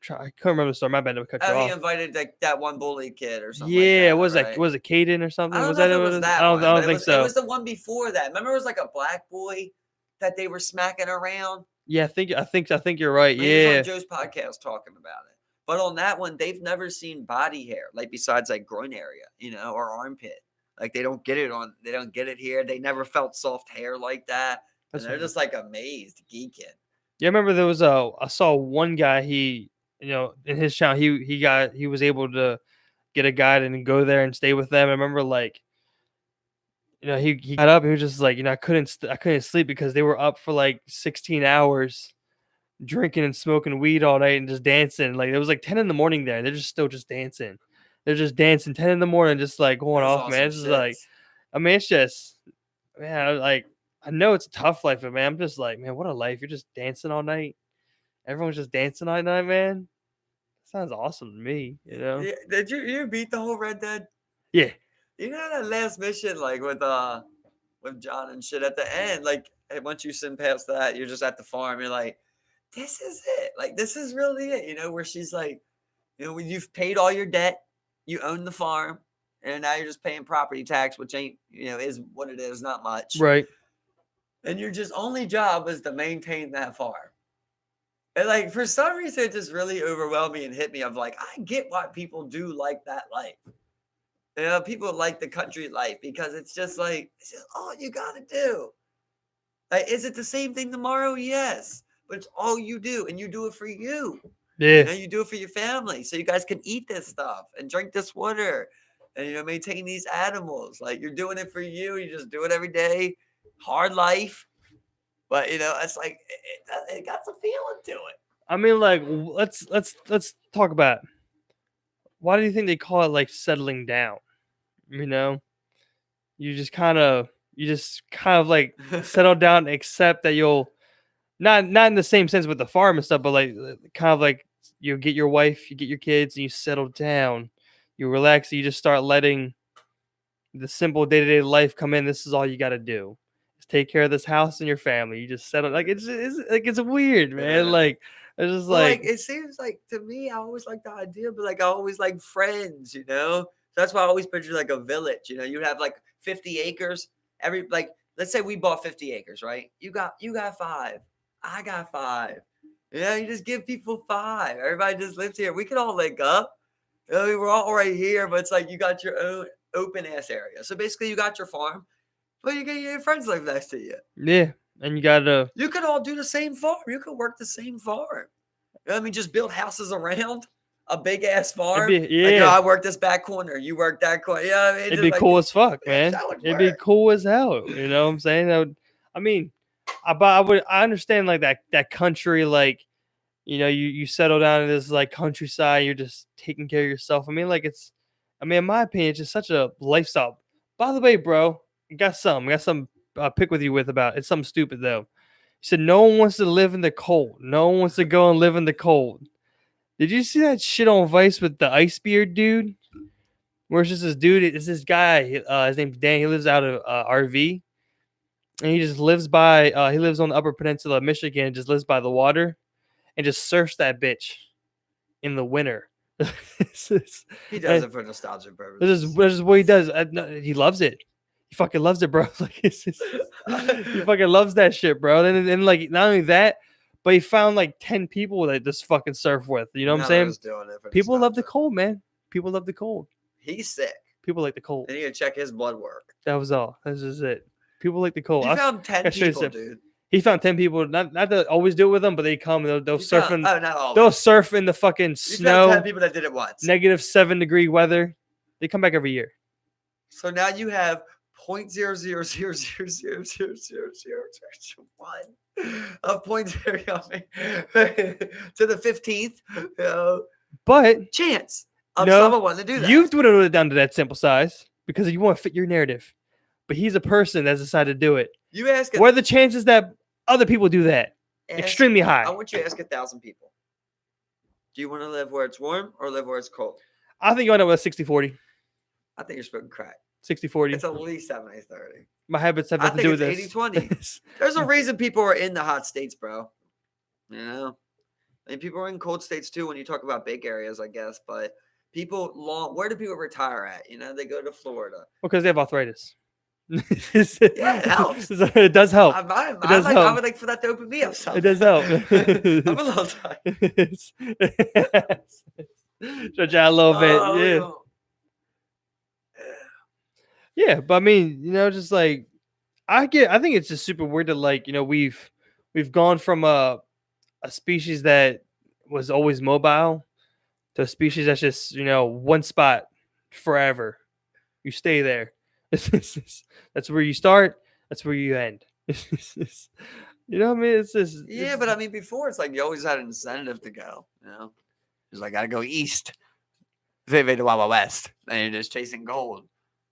I can't remember the story. My bad to cut you he off. invited that one bully kid or something like Yeah, that. was right? Was it Caden or something? I don't Was know that if it? it was that I one, don't but think so. It was the one before that. Remember, it was like a black boy that they were smacking around. Yeah, I think you're right. He was Yeah. on Joe's podcast talking about it. But on that one, they've never seen body hair, like besides like groin area, or armpit. Like they don't get it here. They never felt soft hair like that. And they're just like amazed, geeking. Yeah, I remember there was I saw one guy, in his channel, he was able to get a guide and go there and stay with them. I remember like, he got up and he was just like, I couldn't sleep because they were up for like 16 hours drinking and smoking weed all night and just dancing. Like it was like 10 in the morning there. They're just still just dancing. They're just dancing 10 in the morning, just like going off, man. It's just like, I mean, it's just, man, like, I know it's a tough life, but man, I'm just like, man, what a life. You're just dancing all night. Everyone's just dancing all night, man. Sounds awesome to me, Yeah, did you beat the whole Red Dead? Yeah. You know that last mission, like with John and shit at the end, like once you send past that, you're just at the farm. You're like, this is it. Like this is really it. Where she's like, when you've paid all your debt, you own the farm, and now you're just paying property tax, which ain't, is what it is, not much. Right. And your just only job is to maintain that farm. And like for some reason, it just really overwhelmed me and hit me. Of like, I get why people do like that life. People like the country life because it's just all you gotta do. Like, is it the same thing tomorrow? Yes, but it's all you do, and you do it for you. Yeah. You do it for your family, so you guys can eat this stuff and drink this water, and maintain these animals. Like you're doing it for you. You just do it every day. Hard life, but it's like it got some feeling to it. I mean, like, let's talk about, why do you think they call it like settling down? You just kind of like settle down and accept that you'll not in the same sense with the farm and stuff, but like kind of like you get your wife, you get your kids, and you settle down, you relax, and you just start letting the simple day-to-day life come in. This is all you got to do, is take care of this house and your family. You just settle, like it's weird, man. Yeah. Like it's just like it seems like, to me, I always like the idea, but like I always like friends, So that's why I always picture like a village. You have like 50 acres. Let's say we bought 50 acres, right? You got 5. I got 5. You just give people 5. Everybody just lives here. We could all link up. We're all right here, but it's like you got your own open ass area. So basically, you got your farm, but you get your friends live next to you. Yeah, and you could all do the same farm. You could work the same farm. Just build houses around a big ass farm. I work this back corner. You work that corner. Yeah, it'd be cool as fuck, man. It'd be cool as hell. You know what I'm saying? I understand like that country, like, you settle down in this like countryside. You're just taking care of yourself. In my opinion, it's just such a lifestyle. By the way, bro, I got some pick with you with about. It's something stupid though. You said no one wants to live in the cold. No one wants to go and live in the cold. Did you see that shit on Vice with the ice beard dude? Where it's just this dude, it's this guy, his name's Dan. He lives out of RV. And he just lives he lives on the Upper Peninsula of Michigan and just lives by the water and just surfs that bitch in the winter. He does it for nostalgia purposes. This is what he does. He loves it. He fucking loves it, bro. He fucking loves that shit, bro. And like, not only that, but he found like 10 people that just fucking surf with. You know what I'm saying? People love the cold, man. People love the cold. He's sick. People like the cold. They need to check his blood work. That was all. That's just it. People like the cold. He found 10 people, dude. He found 10 people. Not to always do it with them, but they come and they'll surf in. They'll surf in the fucking snow. Found 10 people that did it once. -7-degree weather. They come back every year. So now you have 0.000000001 of 0.0 to the 15th. But chance of someone wanting to do that. You've dwindled it down to that simple size because you want to fit your narrative. But he's a person that's decided to do it. What are the chances that other people do that? Extremely high. I want you to ask 1,000 people. Do you want to live where it's warm or live where it's cold? I think you end up with 60-40. I think you're smoking crack. 60-40. It's at least 70-30. My habits have I nothing to think do it's with this. 80-20. There's a reason people are in the hot states, bro. You know? And people are in cold states too when you talk about big areas, I guess. But where do people retire at? You know, they go to Florida. Because they have arthritis. Yeah, it helps. It does help. I would like for that to open me up some. It does help. I'm a little tired. Stretch out a little bit. Yeah. Yeah, but I mean, just like I think it's just super weird that like, we've gone from a species that was always mobile to a species that's just, one spot forever. You stay there. That's where you start, that's where you end. You know what I mean? It's just but I mean before it's like you always had an incentive to go, It's like gotta go east. They made the Wild West, and you're just chasing gold.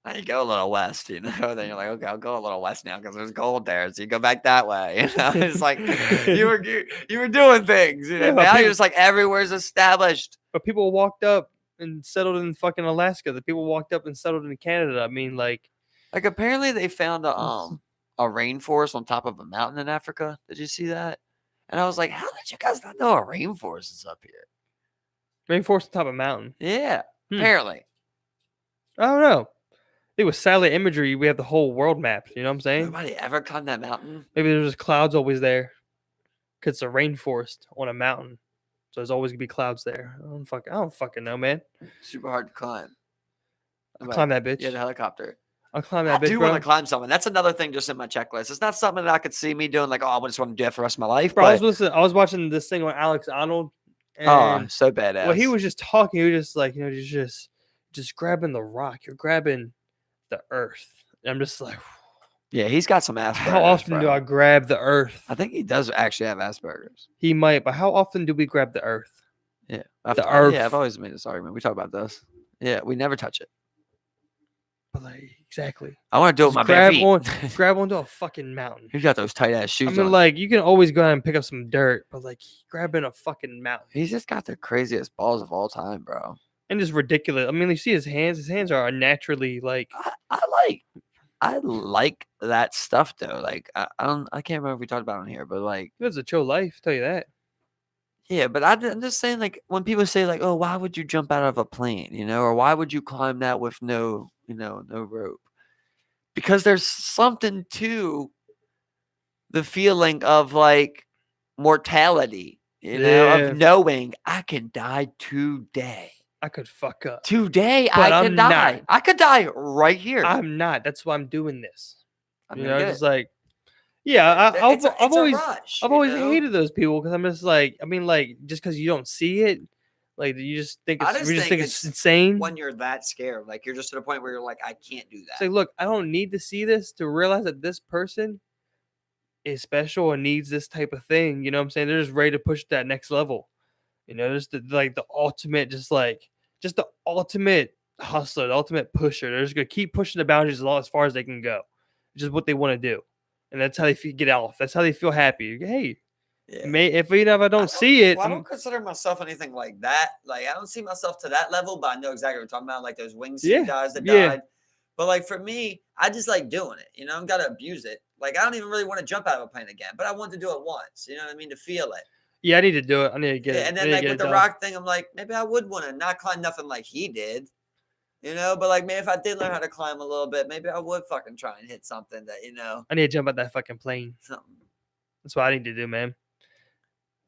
Now you go a little west, Then you're like, okay, I'll go a little west now because there's gold there. So you go back that way. It's like you were doing things. Yeah, now you're just like everywhere's established. But people walked up and settled in fucking Alaska. The people walked up and settled in Canada. I mean, like apparently they found a rainforest on top of a mountain in Africa. Did you see that? And I was like, how did you guys not know a rainforest is up here? Rainforest on top of a mountain. Yeah, apparently. I don't know. I think with satellite imagery, we have the whole world mapped. You know what I'm saying? Nobody ever climbed that mountain. Maybe there's just clouds always there. Because it's a rainforest on a mountain. So there's always going to be clouds there. I don't fucking know, man. Super hard to climb. I'll climb that bitch. Yeah, the helicopter. I'll climb that bitch, I do want to climb something. That's another thing just in my checklist. It's not something that I could see me doing like, I just want to do that for the rest of my life. Bro, I was watching this thing on Alex Arnold. And, so badass. Well, he was just talking. He was just like, just grabbing the rock. You're grabbing the earth. And I'm just like, yeah, he's got some Asperger's. How often do I grab the earth? I think he does actually have Asperger's. He might, but how often do we grab the earth? Yeah, earth. Yeah, I've always made this argument. We talk about this. Yeah, we never touch it. But like, exactly. I want to do it with my bare feet. Grab onto a fucking mountain. He's got those tight ass shoes. I mean, like, you can always go out and pick up some dirt, but like grabbing a fucking mountain. He's just got the craziest balls of all time, bro. And just ridiculous. I mean, you see his hands. His hands are unnaturally like. I like that stuff though. Like I can't remember if we talked about it on here, but like it's a chill life. I'll tell you that. Yeah, but I'm just saying, like when people say like, "Oh, why would you jump out of a plane?" Or why would you climb that with no rope? Because there's something to the feeling of like mortality, of knowing I can die today. I could fuck up. Today I could die. Not. I could die right here. I'm not. That's why I'm doing this. It's like, yeah, I've always hated those people because I'm just like, I mean, like just because you don't see it, like you just think it's insane. When you're that scared, like you're just at a point where you're like, I can't do that. It's like, look, I don't need to see this to realize that this person is special and needs this type of thing. You know what I'm saying? They're just ready to push that next level. Just the ultimate, just the ultimate hustler, the ultimate pusher. They're just gonna keep pushing the boundaries as far as they can go. It's just what they want to do, and that's how they get off. That's how they feel happy. Hey, if I don't see it, I don't consider myself anything like that. Like I don't see myself to that level, but I know exactly what we're talking about. Like those wingsuit guys that died. But like for me, I just like doing it. I'm gotta abuse it. Like I don't even really want to jump out of a plane again, but I want to do it once. You know what I mean? To feel it. Yeah, I need to do it. I need to get it. And then like with the rock thing, I'm like, maybe I would want to not climb nothing like he did, but like maybe if I did learn how to climb a little bit, maybe I would fucking try and hit something that, I need to jump out that fucking plane. Something. That's what I need to do, man.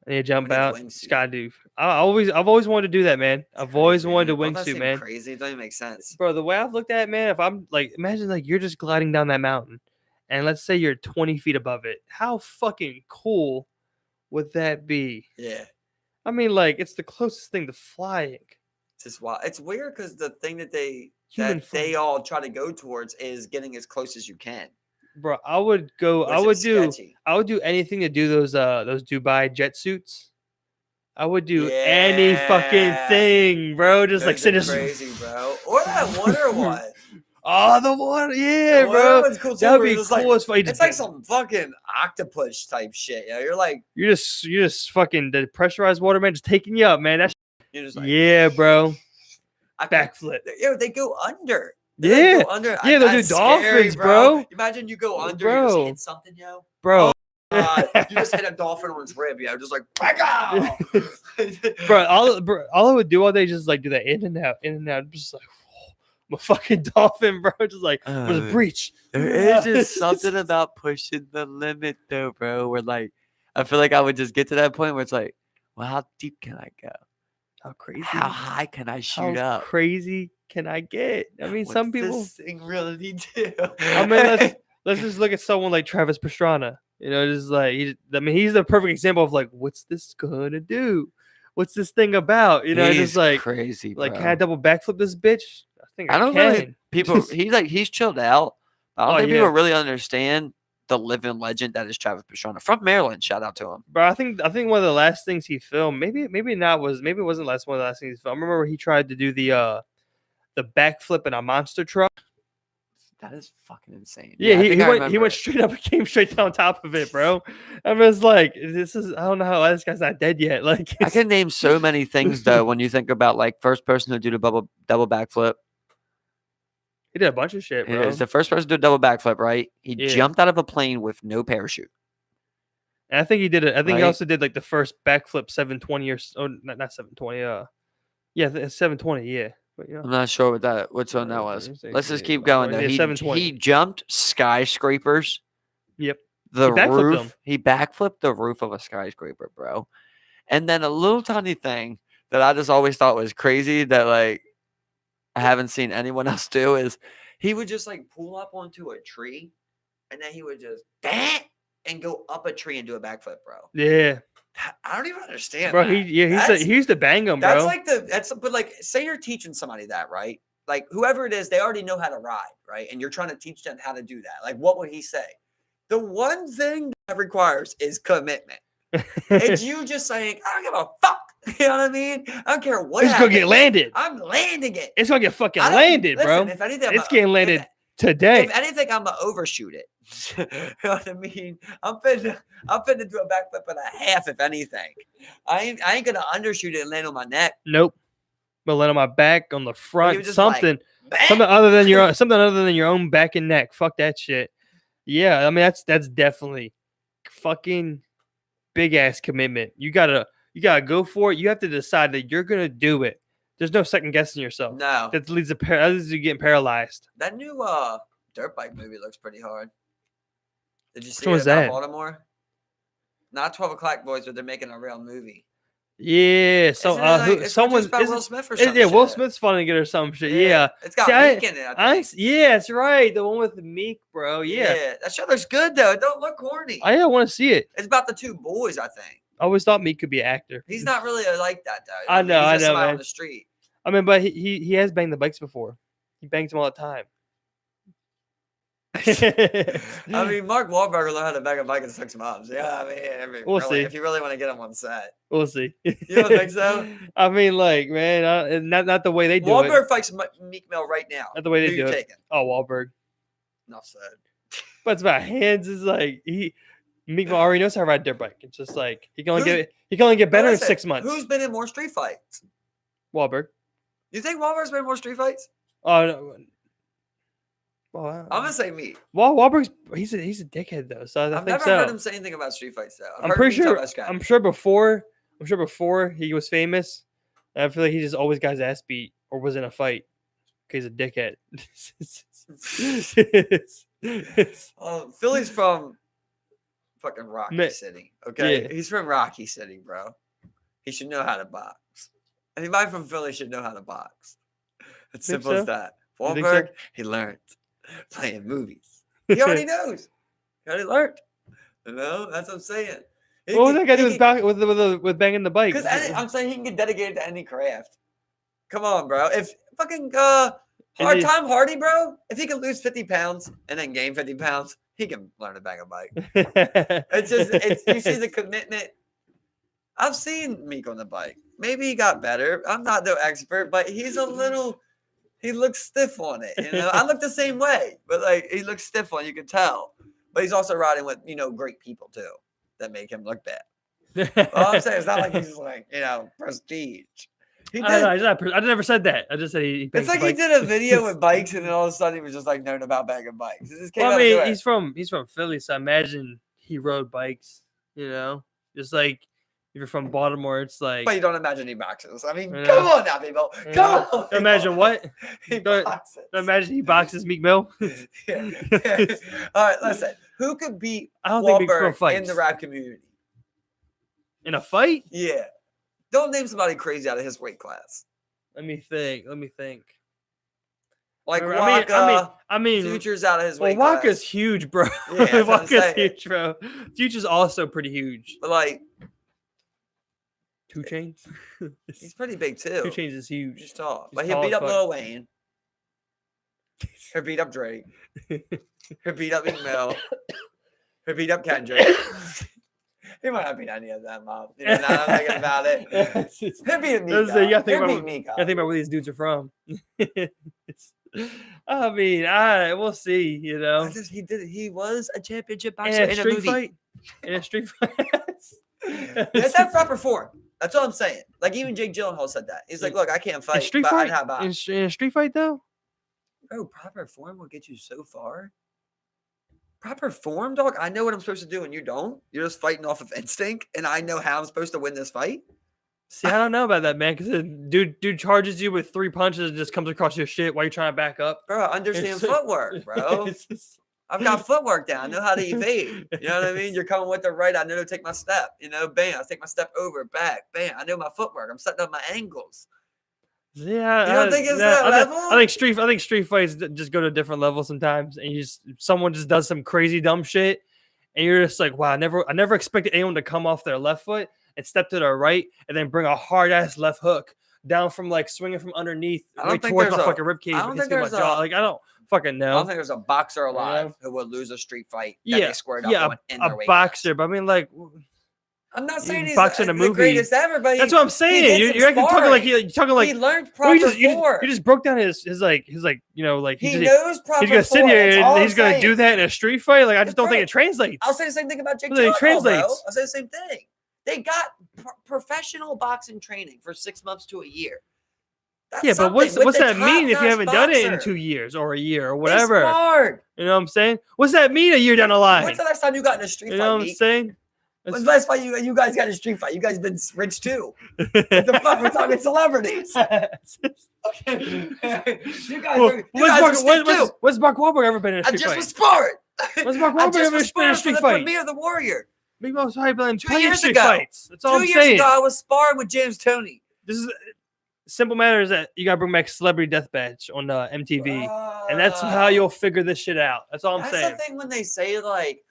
I need to jump out. Skydive. I've always wanted to do that, man. I've always wanted to wingsuit, man. Crazy. It doesn't even make sense. Bro, the way I've looked at it, man, if I'm like, imagine like you're just gliding down that mountain and let's say you're 20 feet above it. How fucking cool would that be? Yeah. I mean, like, it's the closest thing to flying. It's just wild. It's weird because the thing that they all try to go towards is getting as close as you can. Bro, I would do anything to do those Dubai jet suits. I would do any fucking thing, bro. Just like sit crazy, bro. Or that water one. Oh, the water, yeah, bro. Cool that would be cool as fuck. It's like some fucking octopus type shit. You're like, you're just fucking the pressurized water, man, just taking you up, man. That's you're just like, yeah, bro. Backflip. They go under. Yeah, go under. yeah, they'll do dolphins, bro. Imagine you go under, Bro. you just hit something, yo. Bro. You just hit a dolphin on its rib, yo. Just like, bro, all I would do all day is just like do that in and out, just like I'm a fucking dolphin, bro. Just like was breach. There is just something about pushing the limit, though, bro. Where like, I feel like I would just get to that point where it's like, well, how deep can I go? How crazy? How high can I shoot How up? crazy can I get? I mean, What's some people. this thing really do? I mean, let's just look at someone like Travis Pastrana. You know, just like he's the perfect example of like, what's this gonna do? What's this thing about? You know, he's just like crazy, bro. like, can I double backflip this bitch? I think I don't can. really people. He's chilled out. I don't think people really understand the living legend that is Travis Pastrana from Maryland. Shout out to him, bro. I think one of the last things he filmed, maybe it wasn't one of the last things he filmed. I remember he tried to do the backflip in a monster truck. That is fucking insane. Yeah, he went straight up and came straight down top of it, bro. I was like, I don't know how this guy's not dead yet. Like, I can name so many things though when you think about like first person to do the double backflip. He did a bunch of shit, bro. He was the first person to do a double backflip, right? He jumped out of a plane with no parachute. And I think he did it. I think he also did like the first backflip 720 or not 720. Yeah, 720. Yeah. But, I'm not sure which one that was. Let's just keep going though. He jumped skyscrapers. Yep. The roof. He backflipped the roof of a skyscraper, bro. And then a little tiny thing that I just always thought was crazy that like I haven't seen anyone else do is he would just like pull up onto a tree and then he would just and go up a tree and do a backflip, bro. Yeah. I don't even understand, bro. He used to bang them, bro. But like, say you're teaching somebody that, right? Like whoever it is, they already know how to ride, right? And you're trying to teach them how to do that. Like, what would he say? The one thing that requires is commitment. It's you just saying, I don't give a fuck. You know what I mean? I don't care what. It's gonna get landed. I'm landing it. It's gonna get fucking landed, bro. If anything, it's getting landed today. If anything, I'm gonna overshoot it. You know what I mean? I'm finna do a backflip and a half. If anything, I ain't gonna undershoot it and land on my neck. Nope. But land on my back, on the front, something like, other than your own back and neck. Fuck that shit. Yeah, I mean that's definitely fucking big ass commitment. You gotta go for it. You have to decide that you're gonna do it. There's no second guessing yourself. No, that leads to you getting paralyzed. That new dirt bike movie looks pretty hard. Did you see it about Baltimore? Not 12 O'Clock Boys, but they're making a real movie. Yeah, so someone's about Will Smith or something. Yeah, Will Smith's funding it or some shit. Yeah. It's got Meek in it. Yeah, that's right. The one with Meek, bro. Yeah, that show looks good though. It don't look corny. I want to see it. It's about the two boys, I think. I always thought Meek could be an actor. He's not really like that though. I know, man. On the street. I mean, but he has banged the bikes before. He bangs them all the time. I mean, Mark Wahlberg learned how to bang a bike in 6 months. Yeah, I mean we'll see. If you really want to get him on set, we'll see. You don't think so? I mean, like, man, not the way they do Wahlberg it. Wahlberg fights Meek Mill right now. Not the way they do it. Taking? Oh, Wahlberg. Enough said. But it's about hands. Is like Meek Mill already knows how to ride dirt bike. It's just like he can only get better in 6 months. Who's been in more street fights? Wahlberg. You think Wahlberg's been in more street fights? Oh no. Well, I'm gonna say Meek. Wahlberg's he's a dickhead though, so I've never heard him say anything about street fights though. I'm sure before he was famous, I feel like he just always got his ass beat or was in a fight because he's a dickhead. Philly's from fucking Rocky City. Okay, yeah. He's from Rocky City, bro. He should know how to box. Anybody from Philly should know how to box. It's simple as that. Wahlberg, he learned playing movies. He already knows. He already learned. You know, that's what I'm saying. What was that guy do with banging the bike? Because I'm saying he can get dedicated to any craft. Come on, bro. If fucking Hard Time Hardy, bro, if he can lose 50 pounds and then gain 50 pounds, he can learn to bang a bike. You see the commitment. I've seen Meek on the bike. Maybe he got better. I'm not no expert, but he looks stiff on it. You know, I look the same way, but like he looks stiff on it, you can tell. But he's also riding with, great people too that make him look bad. All I'm saying it's not like he's like, prestige. He I don't know. did. I never said that. I just said he It's bangs like he bikes. did a video with bikes, and then all of a sudden he was just like known about banging bikes. It just came Well, I out of mean, nowhere. he's from Philly, so I imagine he rode bikes. You know, just like if you're from Baltimore, it's like. But you don't imagine he boxes. I mean, You come know? on now, people. Come on. People. Imagine what? He Don't boxes. imagine he boxes Meek Mill. Yeah. All right, listen. Who could beat I don't think Meek Mill Wahlberg in fights the rap community? in a fight. Yeah. Don't name somebody crazy out of his weight class. Let me think. Like I mean, Future's out of his well, weight class. Waka's huge, bro. Yeah, that's what I'm Waka's saying. huge, bro. Future's also pretty huge. But like 2 Chainz. he's pretty big too. 2 Chainz is huge. He's tall. He's But he'll tall beat as up fuck. Lil Wayne. He'll beat up Drake. He'll beat up Meek Mill. He'll beat up Kendrick. He might not beat any of them up. You know, now I'm thinking about it. He'll beat Mika. You gotta He'll beat Mika. think about where these dudes are from. I mean, we'll see. You know, He was a championship in boxer a in a street movie. fight. In a street fight. That's that proper form. That's all I'm saying. Like even Jake Gyllenhaal said that. He's like, look, I can't In fight, street but fight. I'd have on. In a street fight, though. Bro, proper form will get you so far. Proper form, dog. I know what I'm supposed to do, and you don't. You're just fighting off of instinct, and I know how I'm supposed to win this fight. See, I don't know about that, man. Because dude charges you with 3 punches and just comes across your shit while you're trying to back up. Bro, I understand footwork, bro. I've got footwork down. I know how to evade. You know what I mean? You're coming with the right. I know to take my step. You know, bam. I take my step over, back, bam. I know my footwork. I'm setting up my angles. Yeah, You don't think it's that level? I think street fights just go to a different level sometimes, and someone just does some crazy dumb shit, and you're just like, wow, I never expected anyone to come off their left foot and step to their right, and then bring a hard ass left hook down from like swinging from underneath right towards my fucking ribcage. I don't fucking know. I don't think there's a boxer alive who would lose a street fight. They squared up in their weight boxer, class. but I mean, like. I'm not saying he's boxing a movie. The greatest ever, but that's what I'm saying. You're talking like he learned proper form. You just broke down his you know, like he knows proper he's gonna sit here and he's gonna saying. do that in a street fight. Like I just don't think it translates. I'll say the same thing about Jake Gyllenhaal, bro. I'll say the same thing. They got professional boxing training for 6 months to a year. That's but what's that mean if you haven't done it in 2 years or a year or whatever? Hard. You know what I'm saying? What's that mean a year down the line? When's the last time you got in a street fight? You know what I'm saying? When's the last fight you guys got in a street fight? You guys been rich too. What the fuck? We're talking celebrities. Okay. You guys what's Mark Wahlberg ever been in a street fight? I just was sparring. What's Mark Wahlberg ever been in a street fight? Premiere of The Warrior. Big Mom's probably been 2 years street ago. Fights. That's all I'm saying. 2 years ago, I was sparring with James Toney. This is simple matter is that you gotta bring back Celebrity Deathmatch on MTV, and that's how you'll figure this shit out. That's all I'm saying. That's the thing when they say like,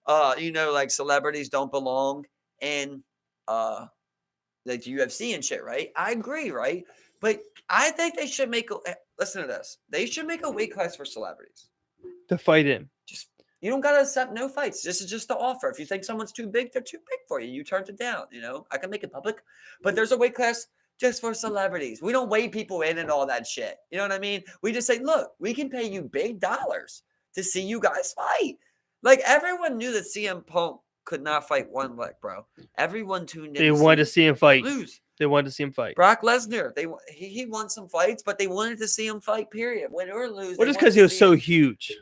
like celebrities don't belong in like the UFC and shit, right? I agree, right? But I think they should listen to this. They should make a weight class for celebrities to fight in. You don't gotta accept no fights. This is just the offer. If you think someone's too big, they're too big for you. You turned it down. You know, I can make it public, but there's a weight class just for celebrities. We don't weigh people in and all that shit. You know what I mean? We just say, look, we can pay you big dollars to see you guys fight. Like everyone knew that CM Punk could not fight one leg, bro. Everyone tuned in. They wanted to see him fight. Lose. They wanted to see him fight. Brock Lesnar, he won some fights, but they wanted to see him fight. Period. Win or lose. Well, just because he was so huge.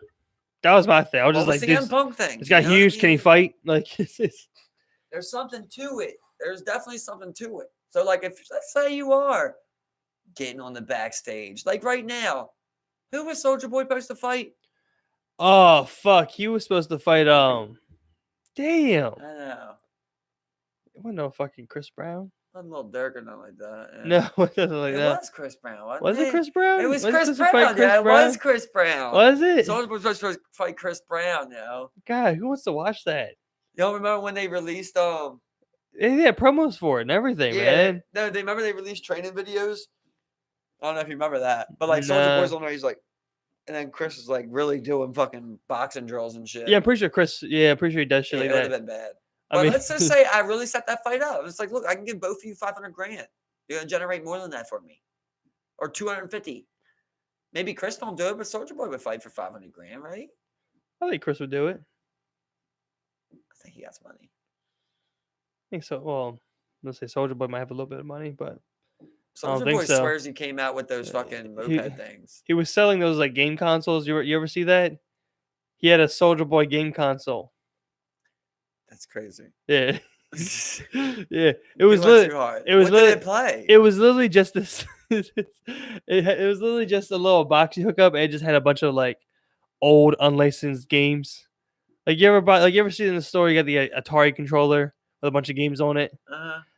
That was my thing. I was just like, the CM Punk thing. This guy huge. Can he fight? Like, there's something to it. There's definitely something to it. So, like, if let's say you are getting on the backstage, like right now, who was Soulja Boy supposed to fight? Oh fuck, he was supposed to fight. Damn. I know. It wasn't no fucking Chris Brown. Not a little Dirk or nothing like that. Yeah. No, it wasn't like that. It was Chris Brown. Was it Chris Brown? It was Chris Brown. Yeah, it was Chris Brown. Was it? Soulja Boy was supposed to fight Chris Brown. God, who wants to watch that? You don't remember when they released They had promos for it and everything, man. No, they remember they released training videos. I don't know if you remember that, but like Soulja Boy's on there, he's like, and then Chris is like really doing fucking boxing drills and shit. Yeah, I'm pretty sure Chris. Yeah, I'm pretty sure he does shit like that. It would have been bad. But let's just say I really set that fight up. It's like, look, I can give both of you $500,000. You're gonna generate more than that for me, or 250. Maybe Chris don't do it, but Soulja Boy would fight for $500,000, right? I think Chris would do it. I think he has money. I think so. Well, let's say Soulja Boy might have a little bit of money, but Soldier think Boy so. swears he came out with those fucking moped things. He was selling those like game consoles. You ever see that? He had a Soldier Boy game console. That's crazy. Yeah. Yeah. It was too hard. What did it play? It was literally just this. it was literally just a little box you hook up, and it just had a bunch of like old unlicensed games. Like you ever see in the store, you got the Atari controller with a bunch of games on it.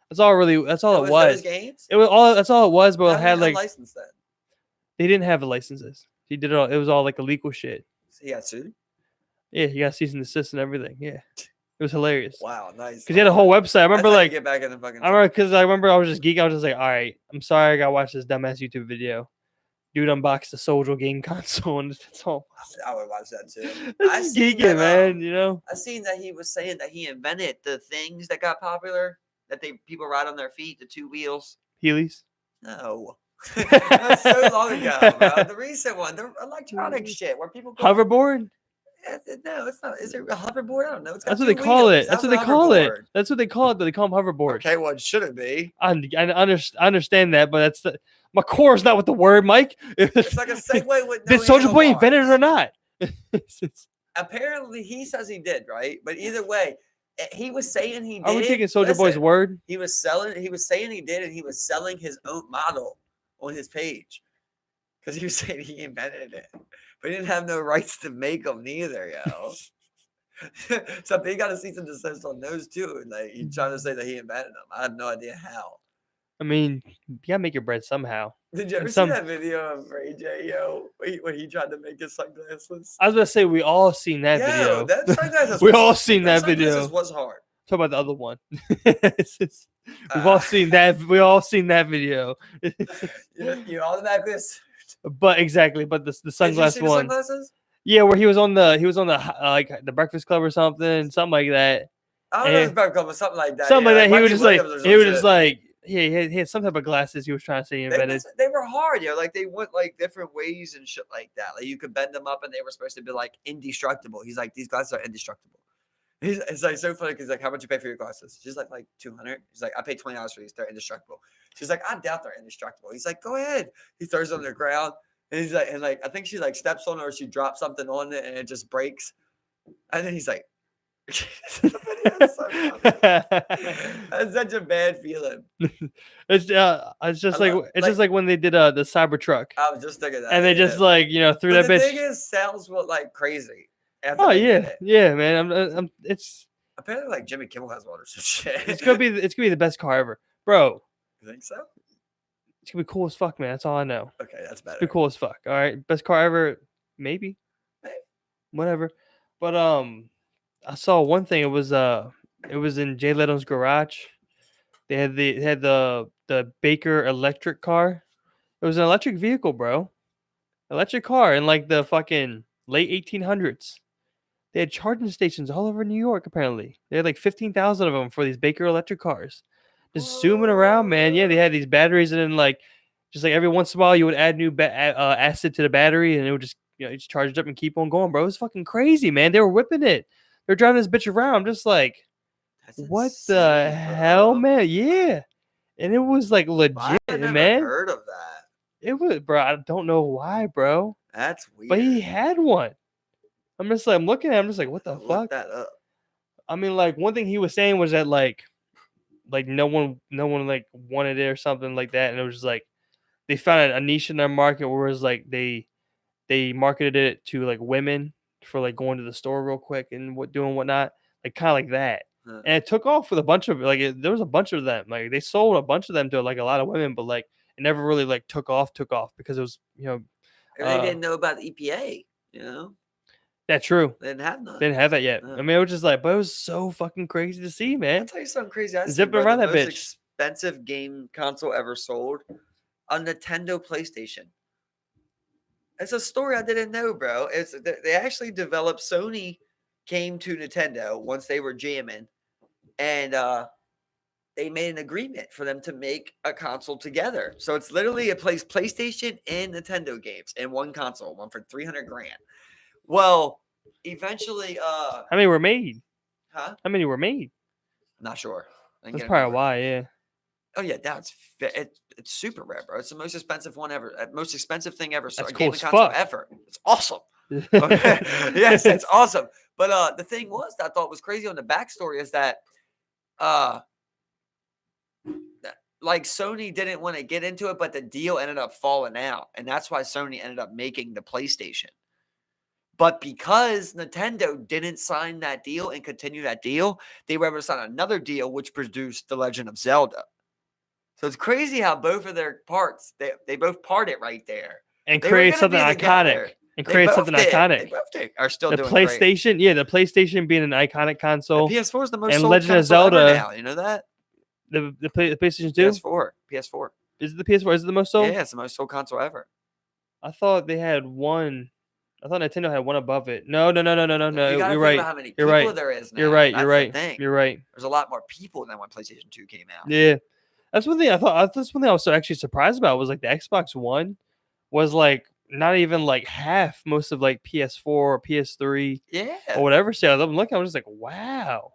That's all it was. Those games? That's all it was, but How it had like unlicensed then? they didn't have the licenses. He did it all. It was all like illegal shit. He got sued? Yeah, he got cease and desist and everything. Yeah, it was hilarious. Wow, nice. Because he had a whole website. I remember like get back in the fucking. I remember I was just geeking. I was just like, all right, I'm sorry, I gotta watch this dumbass YouTube video. Dude unboxed the Soldier game console, and that's all. I would watch that too. I geeking, man. You know. I seen that he was saying that he invented the things that got popular that people ride on their feet, the 2 wheels. Heelys. No. That's so long ago, bro. The recent one, the electronic shit where people go hoverboard. No, it's not. Is it a hoverboard? I don't know. That's what they call it. That's what they call it. That's what they call it. But they call them hoverboard. Okay, well, should it be? I understand that, but my core is not with the word, Mike. It's like a Segway with no did Soldier Boy invent it or not? Apparently, he says he did, right? But either way, he was saying he did. Are we taking Soldier Boy's word? He was saying he did, and he was selling his own model on his page because he was saying he invented it, but he didn't have no rights to make them neither, yo. So he got a cease and desist on those too. Like he's trying to say that he invented them. I have no idea how. I mean, you gotta make your bread somehow. Did you ever see that video of Ray J, yo, when he tried to make his sunglasses? I was gonna say we all seen that video. That sunglasses we all seen that video. This was hard. Talk about the other one. We've all seen that. We all seen that video. You automatically. But exactly. But the sunglass one. The sunglasses? Yeah, where he was on the like the Breakfast Club or something like that. I don't know if it's Breakfast Club or something like that. Something like that. He was just like. Yeah, he had some type of glasses he was trying to say he invented. They were hard, yo. Like they went like different ways and shit like that. Like you could bend them up and they were supposed to be like indestructible. He's like, these glasses are indestructible. It's like so funny because like, how much you pay for your glasses? She's like $200. He's like, I paid $20 for these. They're indestructible. She's like, I doubt they're indestructible. He's like, go ahead. He throws them on the ground and he's like, I think she like steps on it or she drops something on it and it just breaks. And then he's like, that's such a bad feeling. It's just like when they did the Cybertruck. I was just thinking that, and they just like threw that bitch. The thing is, sales were like crazy. Oh yeah, man. I'm it's apparently like Jimmy Kimmel has one or some shit. It's gonna be the best car ever, bro. You think so? It's gonna be cool as fuck, man. That's all I know. Okay, that's better. It's gonna be cool as fuck. All right, best car ever, maybe. Whatever, but I saw one thing. It was in Jay Leto's garage. They had the Baker electric car. It was an electric vehicle, bro. Electric car in like the fucking late 1800s. They had charging stations all over New York. Apparently, they had like 15,000 of them for these Baker electric cars. Just zooming around, man. Yeah, they had these batteries, and then like just like every once in a while, you would add new acid to the battery, and it would just you just charge it up and keep on going, bro. It was fucking crazy, man. They were whipping it. They're driving this bitch around. I'm just like, what the hell, man? Yeah. And it was like legit, I never man. Heard of that? It was, bro. I don't know why, bro. That's weird. But he had one. I'm just like, I'm looking at him, just like, what the fuck? Look that up. I mean, like, one thing he was saying was that like no one like wanted it or something like that. And it was just like they found a niche in their market where it was like they marketed it to like women for like going to the store real quick and doing whatnot, like kind of like that. And it took off with a bunch of there was a bunch of them. Like they sold a bunch of them to like a lot of women, but like it never really like took off because it was they didn't know about the EPA. That's true. They didn't have none. They didn't have that yet. I mean, it was just like, but it was so fucking crazy to see, man. I'll tell you something crazy. Zipping around that bitch. Expensive game console ever sold, a Nintendo PlayStation. It's a story I didn't know, bro. They actually developed. Sony came to Nintendo once they were jamming, and they made an agreement for them to make a console together. So it's literally it plays PlayStation and Nintendo games in one console, one for $300,000. Well, eventually, how many were made? Huh? How many were made? Not sure. That's probably why, yeah. Oh yeah, it's super rare, bro. It's the most expensive one ever. Most expensive thing ever. So That's a cool gaming as console fuck. ever. It's awesome. Okay. Yes, it's awesome. But the thing was that I thought was crazy on the backstory is that uh like Sony didn't want to get into it, but the deal ended up falling out. And that's why Sony ended up making the PlayStation. But because Nintendo didn't sign that deal and continue that deal, they were able to sign another deal which produced The Legend of Zelda. So it's crazy how both of their parts, they both parted right there. And They were create gonna something be together. iconic. And They create both something did. They iconic. both are still The doing great. PlayStation, yeah, the PlayStation being an iconic The console. PS4 is the most And sold Legend of console ever Zelda, now. You know that? the PlayStation 2? PS4. Is it the PS4? Is it the most sold? Yeah, it's the most sold console ever. I thought they had one. I thought Nintendo had one above it. No. You gotta You're think right. about how many You're people right. there is now. You're right. That's You're right. the thing. You're right. There's a lot more people than when PlayStation 2 came out. Yeah. That's one thing I thought. That's one thing I was so actually surprised about was like the Xbox One was like not even like half most of like PS4 or PS3 Yeah. or whatever sales. I'm looking, I was just like, wow,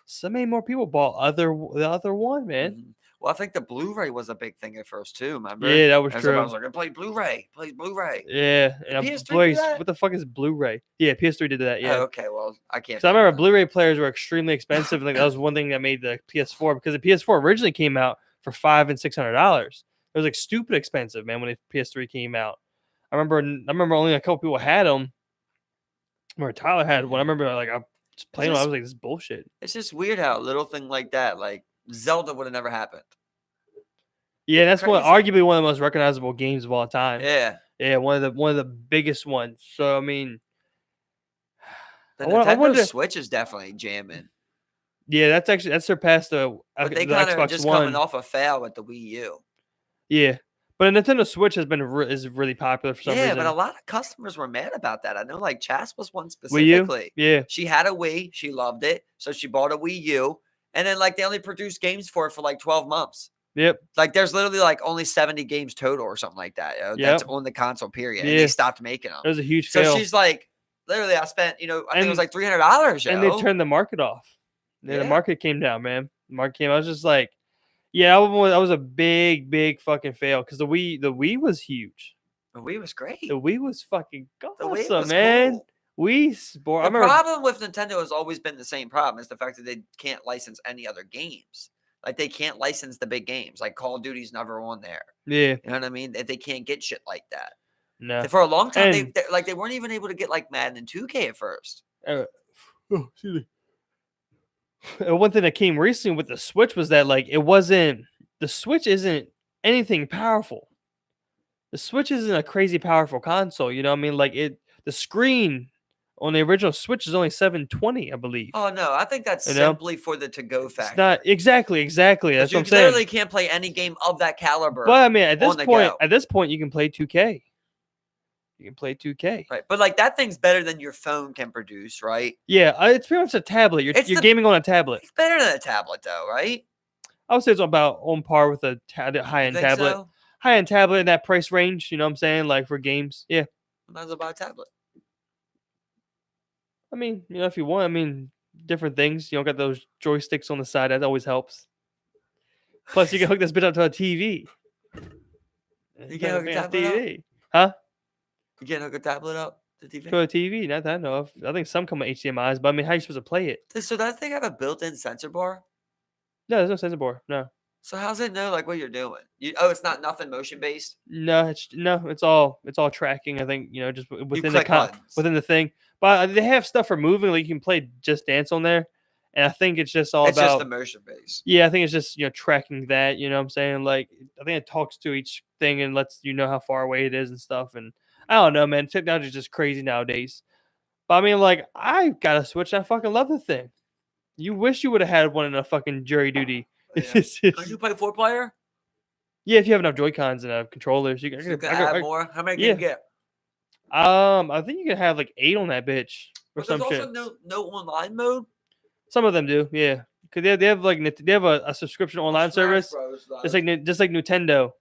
so many more people bought the other one, man. Mhm. Well, I think the Blu-ray was a big thing at first too. Remember? Yeah, that was Everybody true. was like, "Play Blu-ray, play Blu-ray." Yeah, Did and PS3 do that? what the fuck is Blu-ray? Yeah, PS3 did that. Yeah. Oh, okay. Well, I can't. So I think remember of it. Blu-ray players were extremely expensive. Like that was one thing that made the PS4 because the PS4 originally came out for $500 and $600. It was like stupid expensive, man, when the PS3 came out. I remember only a couple people had them. Or Tyler had one. I remember like I was playing one. I was like, this is bullshit. It's just weird how a little thing like that, like Zelda, would have never happened. Yeah, that's Crazy. arguably one of the most recognizable games of all time. Yeah. Yeah, one of the biggest ones. So I mean, The I Nintendo wonder- Switch is definitely jamming. yeah, that's surpassed the But they the kind of Xbox just One. coming off a fail with the Wii U. Yeah, but a Nintendo Switch has been is really popular for some Yeah, reason. but a lot of customers were mad about that. I know, like Chas was one Wii U? specifically. Yeah. She had a Wii, she loved it, so she bought a Wii U, and then like they only produced games for it for like 12 months. Yep. Like there's literally like only 70 games total or something like that. That's on the console period, and Yeah. they stopped making them. It was a huge So fail. she's like, literally, I spent, I think it And- was like $300. and they turned the market off. Yeah, Yeah. the market came down, man. The market came. I was just like, yeah, that was a big fucking fail because the Wii was huge. The Wii was great. The Wii was fucking The Wii awesome, was man. cool. Wii Sport. I The remember. problem with Nintendo has always been the same problem, is the fact that they can't license any other games. Like they can't license the big games. Like Call of Duty's never on there. Yeah. You know what I mean? They can't get shit like that. No. For a long time, And- they weren't even able to get like Madden and 2K at first. Oh, excuse me. One thing that came recently with the Switch was that like the Switch isn't anything powerful. The Switch isn't a crazy powerful console, you know what I mean? Like the screen on the original Switch is only 720, I believe. Oh no, I think that's You know? simply for the to-go factor. It's not exactly. That's what I'm You saying. literally can't play any game of that caliber. But I mean, at on the go. this point, you can play 2K. You can play 2K. Right, but like that thing's better than your phone can produce, right? Yeah, it's pretty much a tablet. You're gaming on a tablet. It's better than a tablet, though, right? I would say it's about on par with a high-end Think tablet. so? High-end tablet in that price range. You know what I'm saying? Like for games, yeah. Might as well buy a tablet. I mean, if you want, I mean, different things. You don't got those joysticks on the side. That always helps. Plus, you can hook this bitch up to a TV. You can't hook a tablet up? TV. Huh? You can't hook a tablet up to TV. To a TV? Not that I know of. I think some come with HDMI's, but I mean, how are you supposed to play it? So that thing have a built-in sensor bar? No, there's no sensor board. No. So how's it know like what you're doing? It's not nothing motion based. No, it's all tracking. I think just within click buttons. within the thing. But they have stuff for moving, like you can play Just Dance on there, and I think it's just all It's about just the motion base. Yeah, I think it's just tracking that. You know what I'm saying? Like I think it talks to each thing and lets you know how far away it is and stuff. And I don't know, man. Technology is just crazy nowadays. But I mean, like I got a Switch and I fucking love the thing. You wish you would have had one in a fucking jury duty. Yeah. Can you play 4-player? Yeah, if you have enough Joy-Cons and controllers, you You can add more. How many can you get? I think you can have like 8 on that bitch or But some there's shit. also no online mode. Some of them do, yeah. Cause they have a subscription online service. It's like just like Nintendo.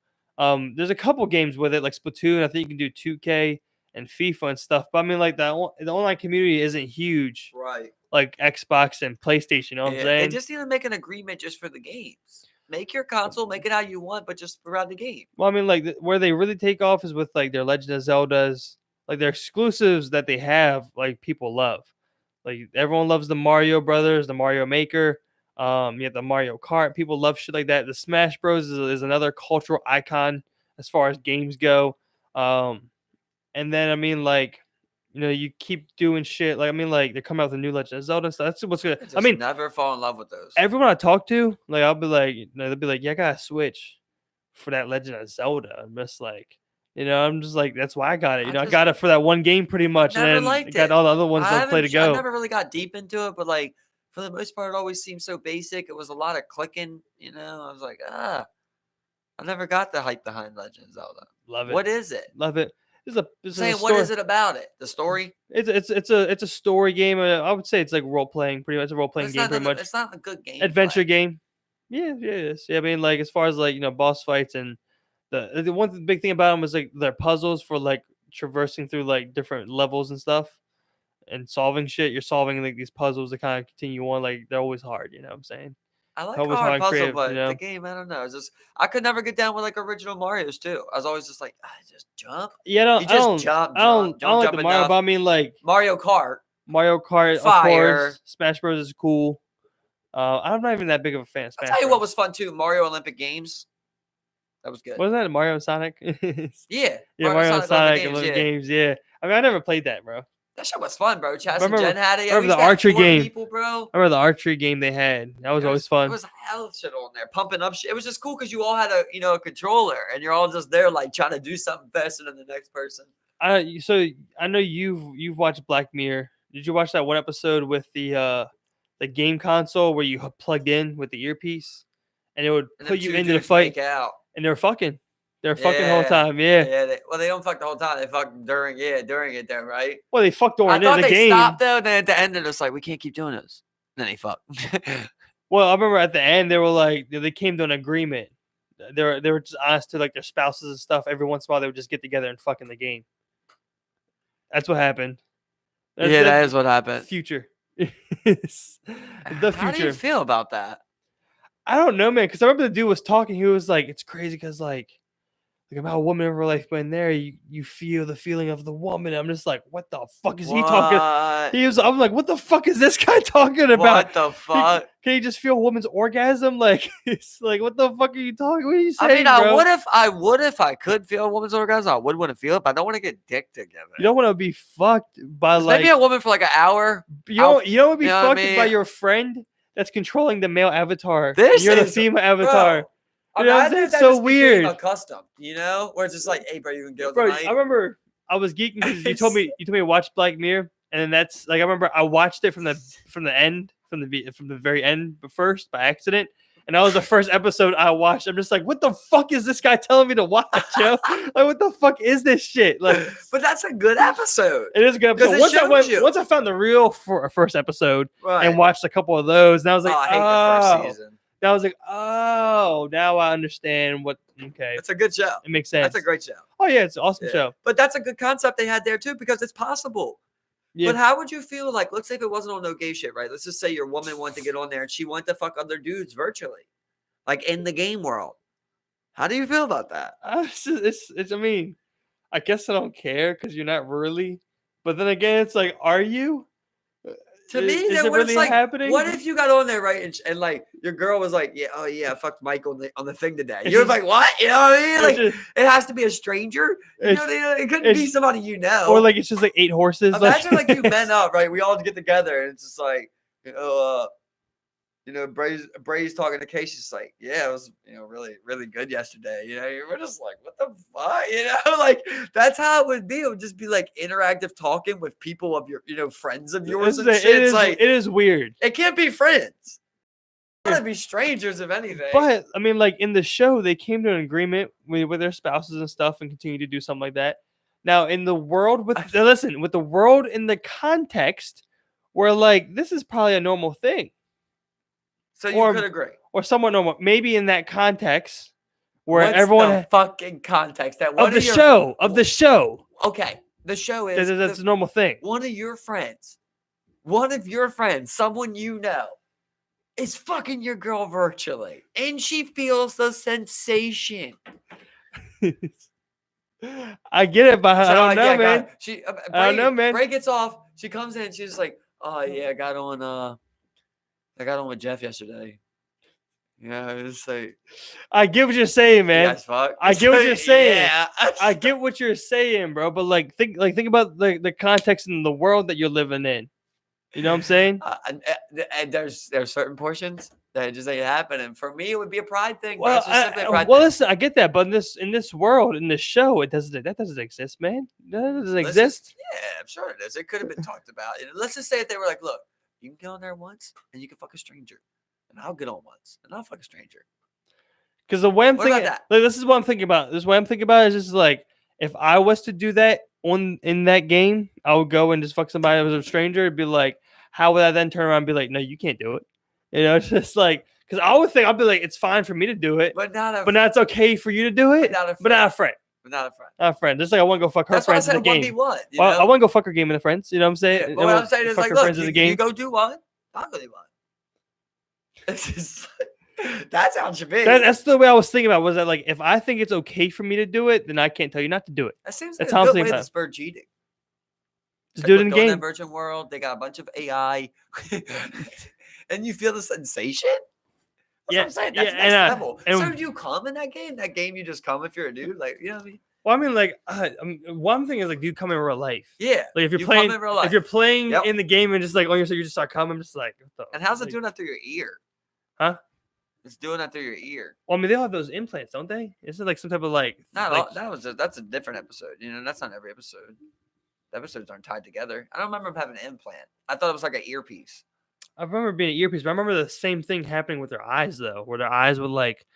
There's a couple games with it, like Splatoon. I think you can do 2K and FIFA and stuff. But I mean, like the online community isn't huge, right? Like Xbox and PlayStation. You know what I'm saying? They just need to make an agreement just for the games. make your console, make it how you want, but just provide the game. Well, I mean, like where they really take off is with like their Legend of Zeldas, like their exclusives that they have. Like people love, like everyone loves the Mario Brothers, the Mario Maker. You have the Mario Kart. People love shit like that. The Smash Bros is another cultural icon as far as games go. And then I mean, like, you keep doing shit. Like I mean, like they're coming out with a new Legend of Zelda stuff. That's what's good. I mean, never fall in love with those. Everyone I talk to, like I'll be like, they'll be like, yeah, I got a Switch for that Legend of Zelda. I'm just like, I'm just like, that's why I got it. I got it for that one game pretty much, and then I got all the other ones to play to go. I never really got deep into it, but like for the most part, it always seemed so basic. It was a lot of clicking. I was like, I never got the hype behind Legend of Zelda. Love it. What is it? Love it. What is it about it? The story? It's a story game. I would say it's like role playing. Pretty much, it's a role playing game. Pretty much. It's not a good game. Adventure game. Yeah, it is. Yeah, I mean, like as far as like boss fights and the one big thing about them was like their puzzles for like traversing through like different levels and stuff and solving shit. You're solving like these puzzles that kind of continue on. Like they're always hard. You know what I'm saying? I like hard puzzle, but the game, I don't know. It's just I could never get down with like original Mario's too. I was always just like, just jump. Yeah, I don't jump. I don't like the Mario, but I mean like Mario Kart, Fire. Of course. Smash Bros is cool. I'm not even that big of a fan of Smash. I'll tell you what was fun too, Mario Olympic Games. That was good. Wasn't that Mario and Sonic? Yeah, Mario and Sonic Olympic Games. Yeah, I mean I never played that, bro. That shit was fun, bro. Chaz and Jen had it. Remember the archery game, people, bro. Remember the archery game they had? That was always fun. It was hell of shit on there, pumping up shit. It was just cool because you all had a controller, and you're all just there like trying to do something faster than the next person. So I know you've watched Black Mirror. Did you watch that one episode with the game console where you plugged in with the earpiece, and it would put you into the fight, and they were fucking. They're fucking the whole time, yeah. Yeah, they don't fuck the whole time. They fuck during it, though, right? Well, they fucked during the game. I thought they stopped, though, and then at the end, they're just like, we can't keep doing this. And then they fuck. Well, I remember at the end, they were like, they came to an agreement. They were just honest to, like, their spouses and stuff. Every once in a while, they would just get together and fuck in the game. That's what happened. That is what happened. Future. The future. How do you feel about that? I don't know, man, because I remember the dude was talking. He was like, it's crazy because, like about a woman in real life, but in there you feel the feeling of the woman. I'm just like, what the fuck is he talking? I'm like, what the fuck is this guy talking about? What the fuck? Can you just feel a woman's orgasm? Like, it's like, what the fuck are you talking? What are you saying? I mean, I would if I could feel a woman's orgasm. I would want to feel it, but I don't want to get dick together. You don't want to be fucked by like maybe a woman for like an hour. You don't want to be fucked by your friend that's controlling the male avatar. You're the female avatar. Bro. It's so weird. Accustomed, where it's just like, hey, bro, you can go. Bro, I remember I was geeking because you told me to watch Black Mirror, and then that's like I remember I watched it from the very end, but first by accident, and that was the first episode I watched. I'm just like, what the fuck is this guy telling me to watch, yo? Like, what the fuck is this shit? Like, but that's a good episode. It is a good episode. Once I found the real first episode and watched a couple of those, and I was like, I hate the first season. I was like, oh, now I understand what. Okay, it's a good show. It makes sense. That's a great show. Oh yeah, it's an awesome show. But that's a good concept they had there too, because it's possible. Yeah. But how would you feel like? Let's say if it wasn't on no gay shit, right? Let's just say your woman wanted to get on there and she wanted to fuck other dudes virtually, like in the game world. How do you feel about that? I mean, I guess I don't care because you're not really. But then again, it's like, are you? To me, is it really happening? What if you got on there, right, and like your girl was like, "Yeah, oh yeah, I fucked Mike on the thing today." You're like, "What?" You know what I mean? Like, it has to be a stranger. It couldn't be somebody you know. Or like it's just like 8 horses. Imagine like you men up, right? We all get together, and it's just like, Bray's talking to Casey. She's like, "Yeah, it was, really, really good yesterday." We're just like, "What the fuck?" Like that's how it would be. It would just be like interactive talking with people of your, friends of yours and shit. It is weird. It can't be friends. It's gotta be strangers, if anything. But I mean, like in the show, they came to an agreement with their spouses and stuff, and continue to do something like that. Now, in the world with the world in the context where like this is probably a normal thing. So you could agree, or somewhat normal, maybe in that context where what's everyone the fucking context that of the show. Okay, the show is that's a normal thing. One of your friends, someone you know, is fucking your girl virtually, and she feels the sensation. I get it, but I don't know, man. I don't know, man. Bray gets off. She comes in. She's like, "Oh yeah, I got on with Jeff yesterday." Yeah, it's like, I get what you're saying, man. I get what you're saying. Yeah. I get what you're saying, bro. But like, think about the context and the world that you're living in. You know what I'm saying? And there's certain portions that just ain't happening. For me, it would be a pride thing. Well, listen, I get that, but in this world, in this show, that doesn't exist, man. That doesn't exist. Yeah, I'm sure it is. It could have been talked about. And let's just say if they were like, look, you can get on there once, and you can fuck a stranger, and I'll get on once, and I'll fuck a stranger. Because the way I'm thinking, like, this is what I'm thinking about. This is what I'm thinking about is just like, if I was to do that in that game, I would go and just fuck somebody who was a stranger. It'd be like, how would I then turn around and be like, no, you can't do it? You know, it's just like, because I would think I'd be like, it's fine for me to do it, but now it's okay for you to do it, but not a friend. Not a friend. Just like I want to go fuck her friends in the game. I want to go fuck her game with the friends. You know what I'm saying? Yeah, what I'm saying is like, look, you go do one, I'll go do one. It's just that's how it should be. That's the way I was thinking about. Was that like, if I think it's okay for me to do it, then I can't tell you not to do it. That seems like a good way to spur cheating. Just do it in game. In Virgin World, they got a bunch of AI, and you feel the sensation. That's what I'm saying. That's next level. So do you come in that game? That game you just come if you're a dude, like, you know what I mean? Well, I mean, like, one thing is like, do you come in real life? Yeah. Like if you're playing in real life. If you're playing in the game and just like on your, so you just start coming, I'm just like, and how's it doing that through your ear? Huh? It's doing that through your ear. Well, I mean, they all have those implants, don't they? Isn't it like some type of like? That's a different episode. You know, that's not every episode. The episodes aren't tied together. I don't remember them having an implant. I thought it was like an earpiece. I remember being an earpiece, but I remember the same thing happening with their eyes though, where their eyes would like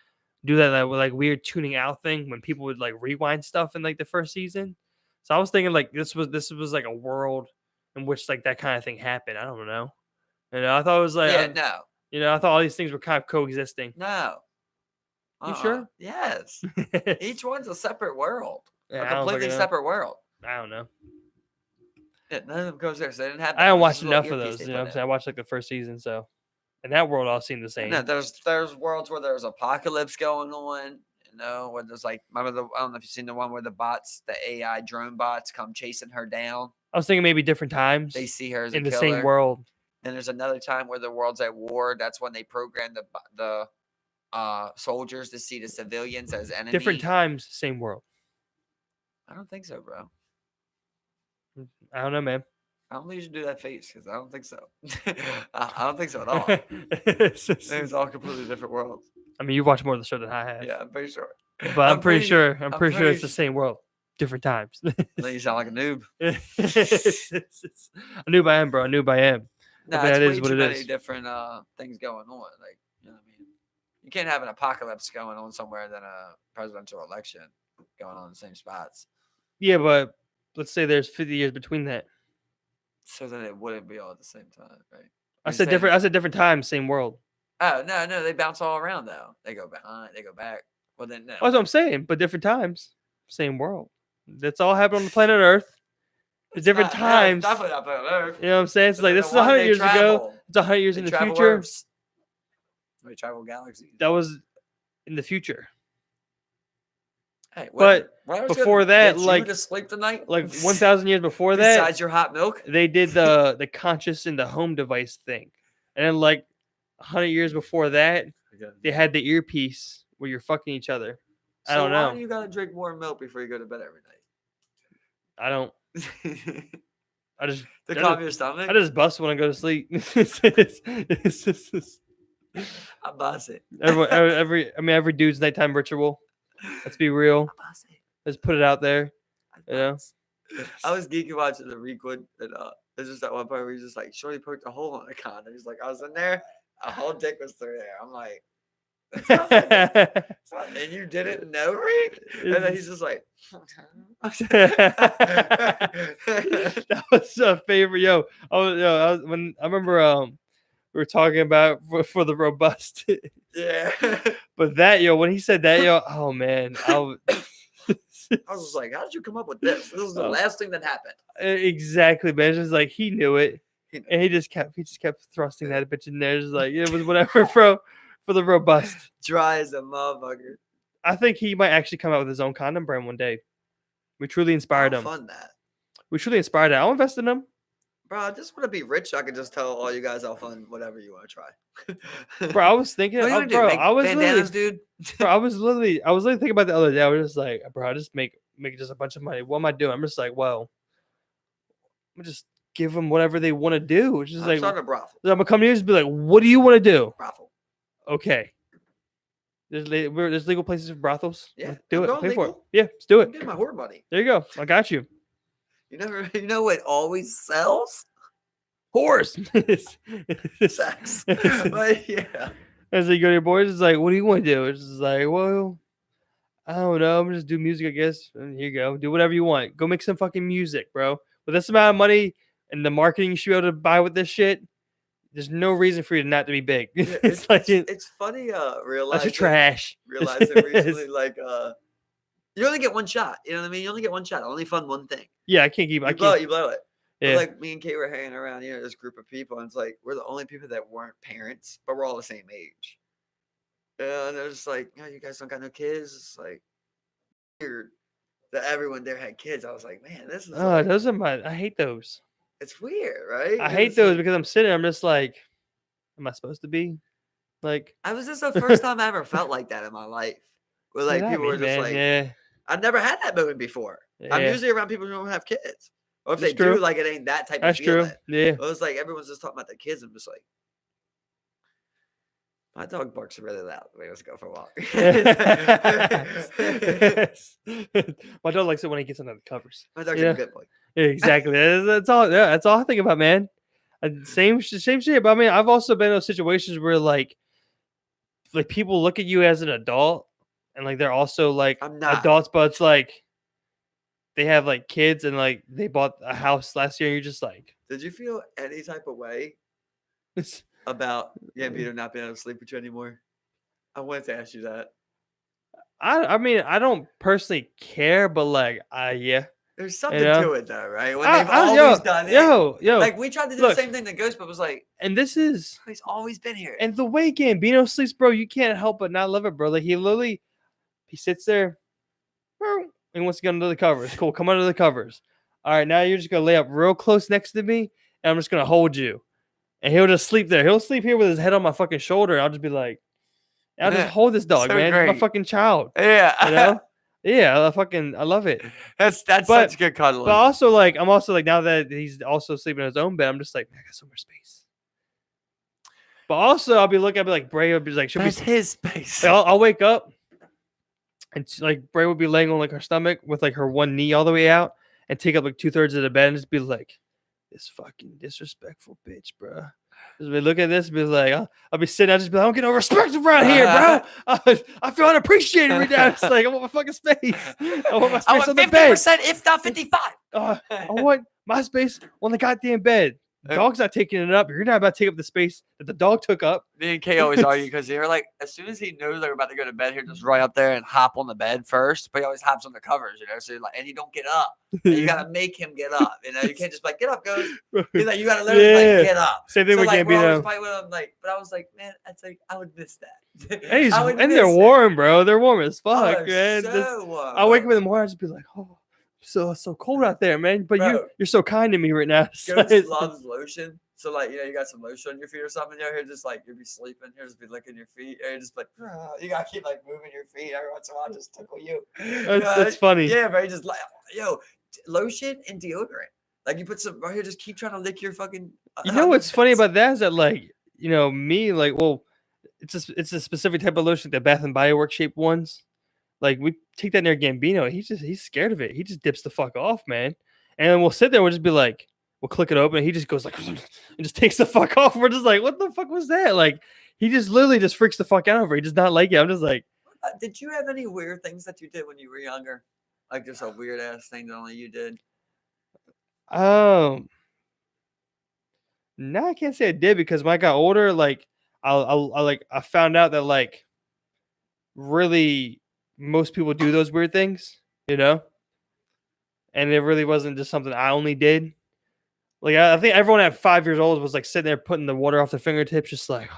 do that like weird tuning out thing when people would like rewind stuff in like the first season. So I was thinking like this was like a world in which like that kind of thing happened. I don't know. You know, I thought it was like no. You know, I thought all these things were kind of coexisting. No. You sure? Yes. Each one's a separate world. Yeah, a completely separate world. I don't know. Yeah, none of them goes there, so they didn't have. I don't watch enough of those. You know what I'm saying? I watched like the first season, so in that world all seemed the same. No, there's worlds where there's apocalypse going on. You know, where there's like, I don't know if you've seen the one where the AI drone bots come chasing her down. I was thinking maybe different times. They see her as in a the same world. And there's another time where the world's at war. That's when they program the soldiers to see the civilians as enemies. Different times, same world. I don't think so, bro. I don't know, man. I don't think you should do that face because I don't think so. I don't think so at all. It's all completely different worlds. I mean, you've watched more of the show than I have. Yeah, I'm pretty sure. But I'm pretty sure it's the same world, different times. Then you sound like a noob. A noob I am, bro. A noob I am. No, it's way too many different things going on. Like, you know what I mean? You can't have an apocalypse going on somewhere than a presidential election going on in the same spots. Yeah, but let's say there's 50 years between that. So then it wouldn't be all at the same time, right? I said different times, same world. Oh, no, they bounce all around though. They go behind, they go back. Well, then no. That's what I'm saying, but different times, same world. That's all happened on the planet Earth. It's different times. Definitely not planet Earth. You know what I'm saying? It's like this is 100 years ago. It's 100 years in the future. They travel galaxies. That was in the future. Hey, but before that, like to sleep tonight, like 1,000 years before that, besides your hot milk, they did the conscious in the home device thing, and then like 100 years before that, they had the earpiece where you're fucking each other. So I don't know. Why do you gotta drink more milk before you go to bed every night? I don't. I just to calm your stomach. I just bust when I go to sleep. I bust it. Every dude's nighttime ritual. Let's be real. Let's put it out there. You know. I was geeking watching the Requid, and there's just that one part where he's just like, "Shorty poked a hole in the condom." He's like, "I was in there, a whole dick was through there." I'm like, and you didn't know, Rick? And then he's just like, that was a favorite. Yo, when I remember we were talking about for the robust. Yeah. But that, when he said that, oh man, I was like, how did you come up with this? This is the last thing that happened. Exactly, man. It's just like he knew it. And he just kept thrusting that bitch in there, just like it was whatever, bro, for the robust. Dry as a motherfucker. I think he might actually come out with his own condom brand one day. We truly inspired him. Fun that. We truly inspired him. I'll invest in him. Bro, I just want to be rich. So I can just tell all you guys how fun whatever you want to try. Bro, I was thinking, bro, I was bandanas, dude. Bro, I was literally thinking about the other day. I was just like, bro, I just make just a bunch of money. What am I doing? I'm just like, well, I'm just give them whatever they want to do. It's just I'm like starting a brothel. I'm gonna come here and just be like, what do you want to do? Brothel. Okay. There's legal places for brothels. Yeah, do it. Pay for it. Yeah, let's do it. Get my whore money. There you go. I got you. You know what always sells? Horse. Sex. But yeah. As you go to your boys, it's like, what do you want to do? It's just like, well, I don't know. I'm just do music, I guess. And here you go. Do whatever you want. Go make some fucking music, bro. With this amount of money and the marketing you should be able to buy with this shit, there's no reason for you not to be big. Yeah, it's funny realizing that's your trash. Realizing recently, like you only get one shot. You know what I mean? You only get one shot. Only fund one thing. Yeah, I can't keep. You blow it. Yeah. But like me and Kate were hanging around, this group of people, and it's like we're the only people that weren't parents, but we're all the same age. And they're just like, you guys don't got no kids. It's like weird that everyone there had kids. I was like, man, this is. Those are I hate those. It's weird, right? I hate those because I'm sitting there, I'm just like, am I supposed to be? Like, I was just the first time I ever felt like that in my life. Where like people were just like, I've never had that moment before. Yeah. I'm usually around people who don't have kids. Or if they do, like it ain't that type of feeling. That's true. Yeah. It was like everyone's just talking about the kids. I'm just like, my dog barks really loud. Wait, let's go for a walk. My dog likes it when he gets under the covers. My dog's a good boy. Yeah, exactly. That's all. Yeah, that's all I think about, man. Same shit. But I mean, I've also been in those situations where like people look at you as an adult, and like they're also like adults, but it's like they have like kids, and like they bought a house last year. And you're just like, did you feel any type of way about Peter not being able to sleep with you anymore? I wanted to ask you that. I mean, I don't personally care, but like, yeah. There's something to it though, right? When they've always done it. Yo. Like we tried to do the same thing that Ghost, but was like, and this is he's always been here. And the way Gambino sleeps, bro, you can't help but not love it, bro. Like he sits there, he wants to get under the covers. Cool, come under the covers. All right, now you're just gonna lay up real close next to me, and I'm just gonna hold you. And he'll just sleep there. He'll sleep here with his head on my fucking shoulder. I'll just be like, I'll just hold this dog, man. He's my fucking child. Yeah. You know? Yeah, I love it. That's such good cuddling. But also, like, I'm also like, now that he's also sleeping in his own bed, I'm just like, man, I got so much space. But also, I'll be like, Bray would be like, that's his space. Like, I'll wake up, and like Bray would be laying on like her stomach with like her one knee all the way out, and take up like 2/3 of the bed, and just be like, this fucking disrespectful bitch, bro. Just be look at this, be like, I'll be sitting, I'll just be like, I don't get no respect around here, bro. I feel unappreciated right now. It's like, I want my fucking space. I want my space on the bed. 50%, if not 55. I want my space on the goddamn bed. The dog's not taking it up. You're not about to take up the space that the dog took up. Me and Kay always argue because they're like, as soon as he knows they're about to go to bed, he'll just run up there and hop on the bed first. But he always hops on the covers, So like, and he don't get up. And you gotta make him get up. You can't just be like, get up, Ghost. He's like, you gotta literally like, get up. Same thing with Gambino. But I was like, man, I would miss that. And they're warm, bro. They're warm as fuck, man. Warm, I wake up in the morning, I just be like, oh. So cold out there, man. But you're so kind to me right now. Ghost loves lotion. So like, you got some lotion on your feet or something. Here just like you'll be sleeping. Here just be licking your feet. And just like you gotta keep like moving your feet every once in a while. Just tickle you. That's funny. Yeah, but just like lotion and deodorant. Like you put some right here. Just keep trying to lick your fucking. You know what's funny about that is that like me like it's a specific type of lotion, the Bath and Body Works shaped ones. Like we take that near Gambino, he's scared of it. He just dips the fuck off, man. And then we'll sit there, we'll just be like, we'll click it open, and he just goes like, and just takes the fuck off. We're just like, what the fuck was that? Like he just literally just freaks the fuck out over it. He does not like it. I'm just like, did you have any weird things that you did when you were younger? Like just a weird ass thing that only you did? No, I can't say I did because when I got older, like I found out that like really. Most people do those weird things, and it really wasn't just something I only did. Like I think everyone at 5 years old was like sitting there putting the water off their fingertips, just like.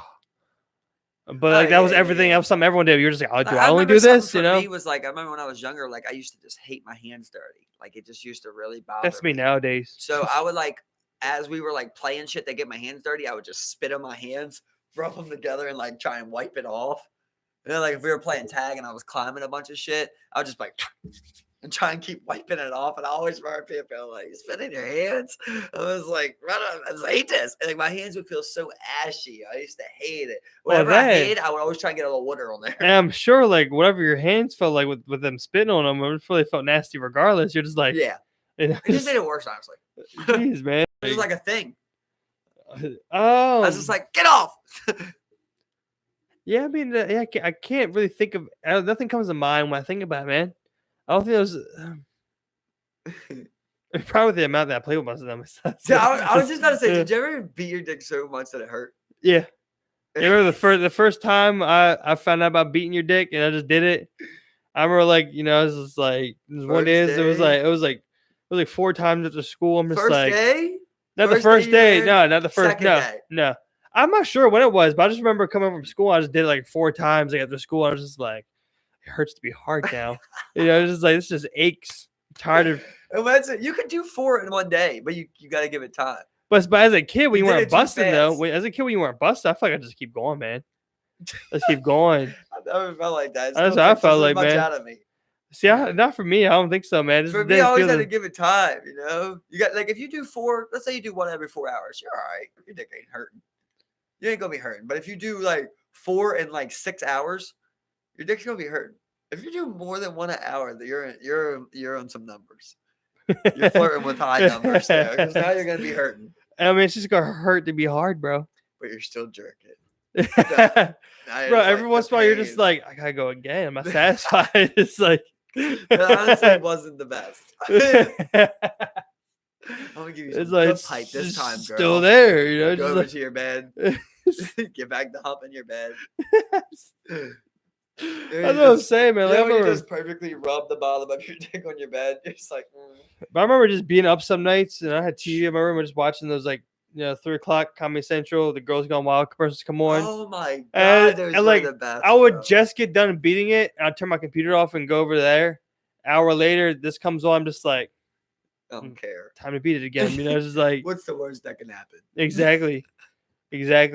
But like that was everything. That was something everyone did. You're just like, oh, do I only do this? For me was like, I remember when I was younger, like I used to just hate my hands dirty. Like it just used to really bother That's me nowadays. So I would like, as we were like playing shit, they get my hands dirty. I would just spit on my hands, rub them together, and like try and wipe it off. And then like if we were playing tag and I was climbing a bunch of shit, I would just like and try and keep wiping it off. And I always remember people like, you spit in your hands. I was like, I just hate this. And like my hands would feel so ashy. I used to hate it. Whenever I hated, I would always try and get a little water on there. And I'm sure like whatever your hands felt like with them spitting on them, it really felt nasty regardless. You're just like, yeah. You know, it just made it worse, honestly. Jeez, man. It was like a thing. Oh. I was just like, get off. Yeah, I mean, I can't really think of nothing comes to mind when I think about it, man. I don't think it was probably the amount that I played with myself. Yeah, I was just about to say, did you ever beat your dick so much that it hurt? Yeah. You remember the first time I found out about beating your dick and I just did it? I remember like, you know, it was just like one day it was like 4 times after school. I'm just first like day? Not the first day. No, not the first day. No. I'm not sure when it was, but I just remember coming from school. I just did it like 4 times like, after school. I was just like, it hurts to be hard now. You know, it's just like this just aches. I'm tired of. And you could do 4 in one day, but you got to give it time. But as a kid, when you weren't busting though, as a kid when you weren't busting, I feel like I just keep going, man. Let's keep going. I never felt like that. That's what I felt like, man. Out of me. See, not for me. I don't think so, man. For me, I always had to give it time. You know, you got like if you do 4, let's say you do 1 every 4 hours, you're all right. Your dick ain't hurting. You ain't gonna be hurting. But if you do like 4 in like 6 hours, your dick's gonna be hurting. If you do more than 1 an hour, you're on some numbers. You're flirting with high numbers there because now you're gonna be hurting. I mean, it's just gonna hurt to be hard, bro. But you're still jerking. Bro, every once in a while you're just like, I gotta go again. Am I satisfied? It's like it honestly wasn't the best. I'm gonna give you some good pipe this time, girl. Still there, you know. Go over to your bed. Get back to humping your bed. That's what I'm saying, man. Like, you just perfectly rub the bottom of your dick on your bed. You're just like. But I remember just being up some nights, and I had TV in my room, and just watching those like 3:00 Comedy Central, the Girls Gone Wild commercials come on. Oh my god, those like were the best, I would just get done beating it, and I'd turn my computer off and go over there. Hour later, this comes on. I'm just like, I don't care. Time to beat it again. You know, it's just like, what's the worst that can happen? Exactly,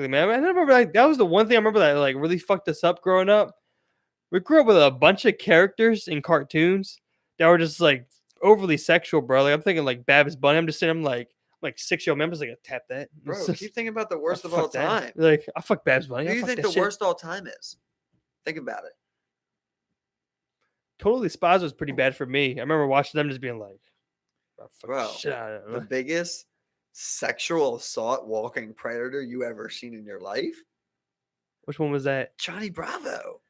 man. I remember like that was the one thing I remember that like really fucked us up growing up. We grew up with a bunch of characters in cartoons that were just like overly sexual, bro. Like I'm thinking like Babs Bunny. I'm just saying, I'm like 6-year-old members like tap that, bro. Keep thinking about the worst of all time. Like I fuck Babs Bunny. Who do you think the worst all time is? Think about it. Totally Spies was pretty bad for me. I remember watching them just being like, bro, the biggest sexual assault walking predator you ever seen in your life. Which one was that? Johnny Bravo.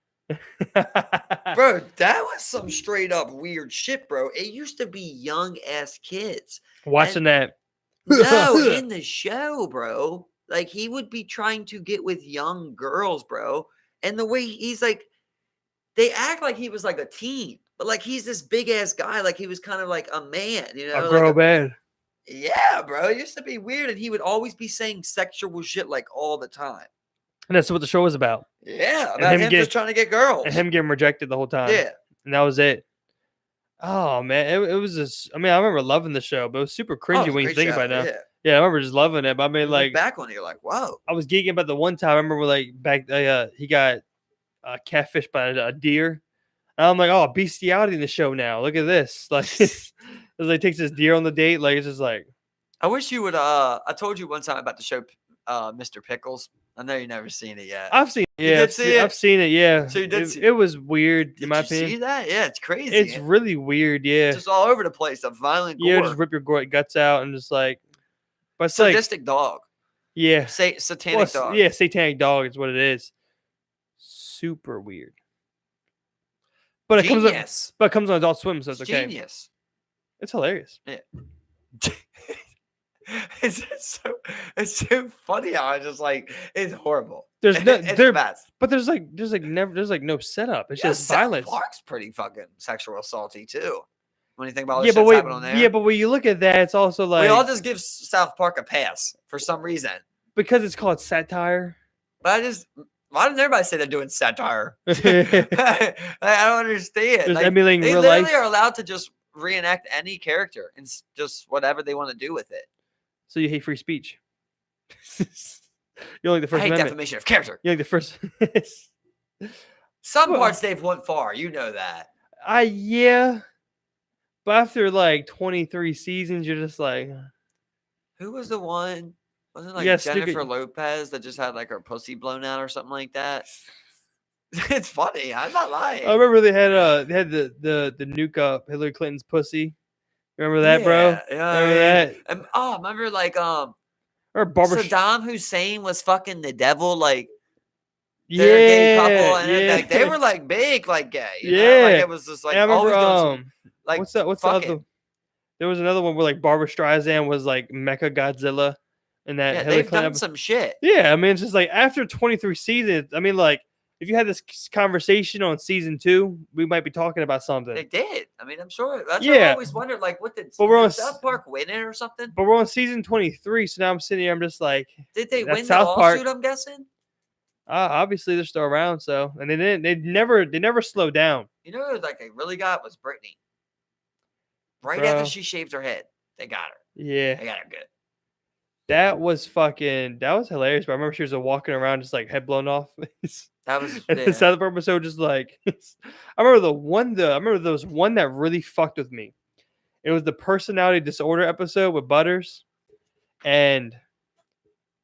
Bro, that was some straight up weird shit, bro. It used to be young ass kids watching that. No, in the show, bro. Like he would be trying to get with young girls, bro. And the way he's like, they act like he was like a teen, but like he's this big ass guy, like he was kind of like a man, you know? A grown man. Yeah, bro. It used to be weird, and he would always be saying sexual shit like all the time. And that's what the show was about. Yeah, about him just trying to get girls. And him getting rejected the whole time. Yeah. And that was it. Oh, man. It was just, I mean, I remember loving the show, but it was super cringy when you think about it now. Yeah, I remember just loving it. But I mean, like. Back on it, you're like, whoa. I was geeking about the one time. I remember like back, he got catfished by a deer. And I'm like, oh, bestiality in the show now. Look at this. Like, it's like takes this deer on the date. Like, it's just like. I wish you would, I told you one time about the show, Mr. Pickles. I know you've never seen it yet. I've seen it. Yeah, I've seen it. Yeah. So you did see it was weird, in my opinion. See that? Yeah, it's crazy. It's really weird. Yeah. It's just all over the place. A violent gore. Yeah, just rip your guts out and just like. But it's sadistic dog. Yeah. Satanic dog. Yeah, satanic dog is what it is. Super weird. But it comes on Adult Swim, so it's okay. Genius. It's hilarious. Yeah. It's so funny how it's just like it's horrible. There's no best. But there's no setup. It's just violence. Clark's pretty fucking sexual assaulty too. when you think about all the shit's happening on there. Yeah, but when you look at that, it's also like we all just give South Park a pass for some reason because it's called satire. But why doesn't everybody say they're doing satire? I don't understand. Just emulating they real literally life. are allowed to just reenact any character and just whatever they want to do with it. So you hate free speech? You like the First I hate Amendment. defamation of character. You like the first. Some parts they've went far. You know that. Yeah. But after like 23 seasons, you're just like, who was the one? Wasn't it Yes, Jennifer Lopez that just had like her pussy blown out or something like that? It's funny. I'm not lying. I remember they had the nuke up Hillary Clinton's pussy. Remember that, bro? Yeah, remember that? Remember like or Barbara Saddam Hussein was fucking the devil, like they're a gay couple, and like they were like big, like gay. You know? Like it was just like I remember, always doing some, like what's the other? There was another one where like Barbara Streisand was like Mecha Godzilla, and that Hillary they've Clinton done some shit. Yeah, I mean it's just like after 23 seasons. I mean, like if you had this conversation on season 2, we might be talking about something. They did. I mean, I'm sure. That's what I always wondered. Like, what did South Park win it or something? But we're on season 23, so now I'm sitting here. I'm just like, did they win the lawsuit? I'm guessing. Obviously they're still around. So, and they never slowed down. You know, like they really got was Britney. Right after she shaved her head, they got her. Yeah, they got her good. That was hilarious. But I remember she was walking around just like head blown off. That was the South Park episode. Just like I remember there was one that really fucked with me. It was the personality disorder episode with Butters, and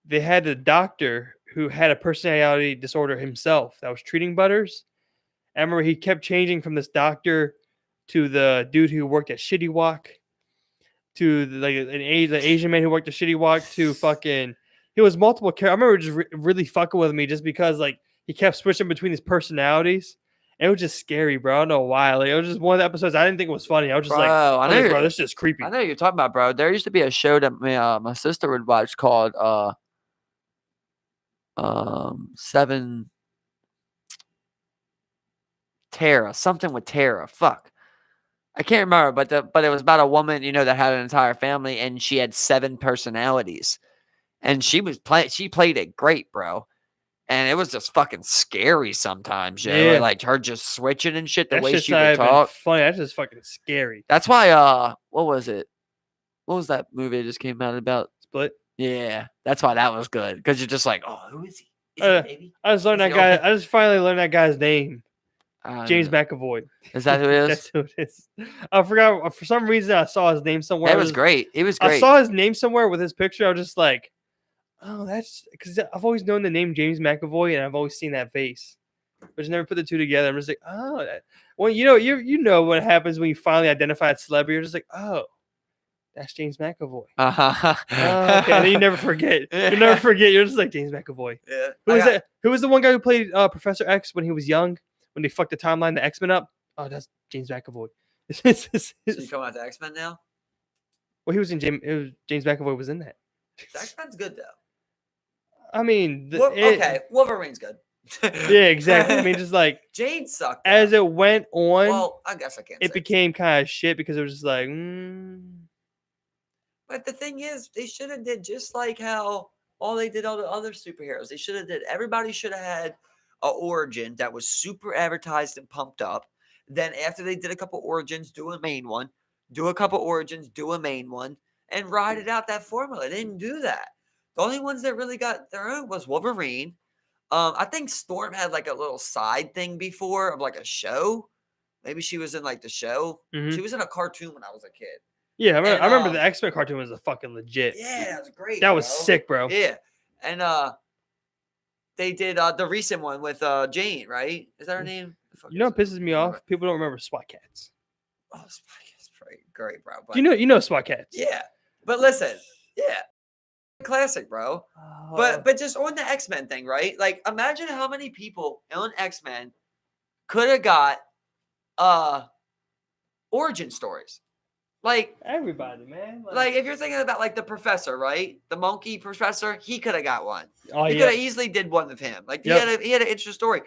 they had a doctor who had a personality disorder himself that was treating Butters. I remember he kept changing from this doctor to the dude who worked at Shitty Walk, to the Asian man who worked at Shitty Walk, to fucking he was multiple characters. I remember just really fucking with me just because like he kept switching between his personalities. And it was just scary, bro. I don't know why. Like it was just one of the episodes I didn't think it was funny. I was just bro, this is just creepy. I know you're talking about, bro. There used to be a show that my sister would watch called Seven Tara, something with Tara. Fuck. I can't remember, but it was about a woman, you know, that had an entire family and she had 7 personalities. And she played it great, bro. And it was just fucking scary sometimes, yeah. Like her just switching and shit, the way she would talk. Funny, that's just fucking scary. That's why what was it? What was that movie that just came out about? Split? Yeah. That's why that was good. Because you're just like, oh, who is he? Is he a baby? I just finally learned that guy's name. James McAvoy. Is that who it is? That's who it is. I forgot. For some reason, I saw his name somewhere. It was great. It was great. I saw his name somewhere with his picture. I was just like, oh, that's because I've always known the name James McAvoy, and I've always seen that face, but just never put the two together. I'm just like, oh, well, you know what happens when you finally identify a celebrity. You're just like, oh, that's James McAvoy. Okay, and then you never forget. You never forget. You're just like James McAvoy. Yeah. Who was the one guy who played Professor X when he was young? When they fucked the timeline, the X-Men up? Oh, that's James McAvoy. So you coming out to X-Men now? Well, he was in James McAvoy was in that. X-Men's good though. I mean, Wolverine's good. Yeah, exactly. I mean, just like Jane sucked. Though. As it went on, well, I guess I can't. It became kind of shit because it was just like. But the thing is, they should have did just like how all the other superheroes. They should have did. Everybody should have had a origin that was super advertised and pumped up. Then after they did a couple origins, do a main one. Do a couple origins, do a main one, and ride it out that formula. They didn't do that. The only ones that really got their own was Wolverine. I think Storm had like a little side thing before of like a show. Maybe she was in like the show. Mm-hmm. She was in a cartoon when I was a kid. Yeah, I remember the X-Men cartoon was a fucking legit. Yeah, that was great. That was sick, bro. Yeah, and they did the recent one with Jane, right? Is that her name? You know what pisses me off? People don't remember SWAT Cats. Oh, SWAT Cats, great, bro. But, you know SWAT Cats. Yeah, but listen, yeah, classic, bro. Oh. But just on the X-Men thing, right? Like, imagine how many people on X-Men could have got origin stories. Like everybody, man. Like if you're thinking about like the professor, right? The monkey professor, he could have got one. Oh, he could have easily did one of him. Like he had an interesting story.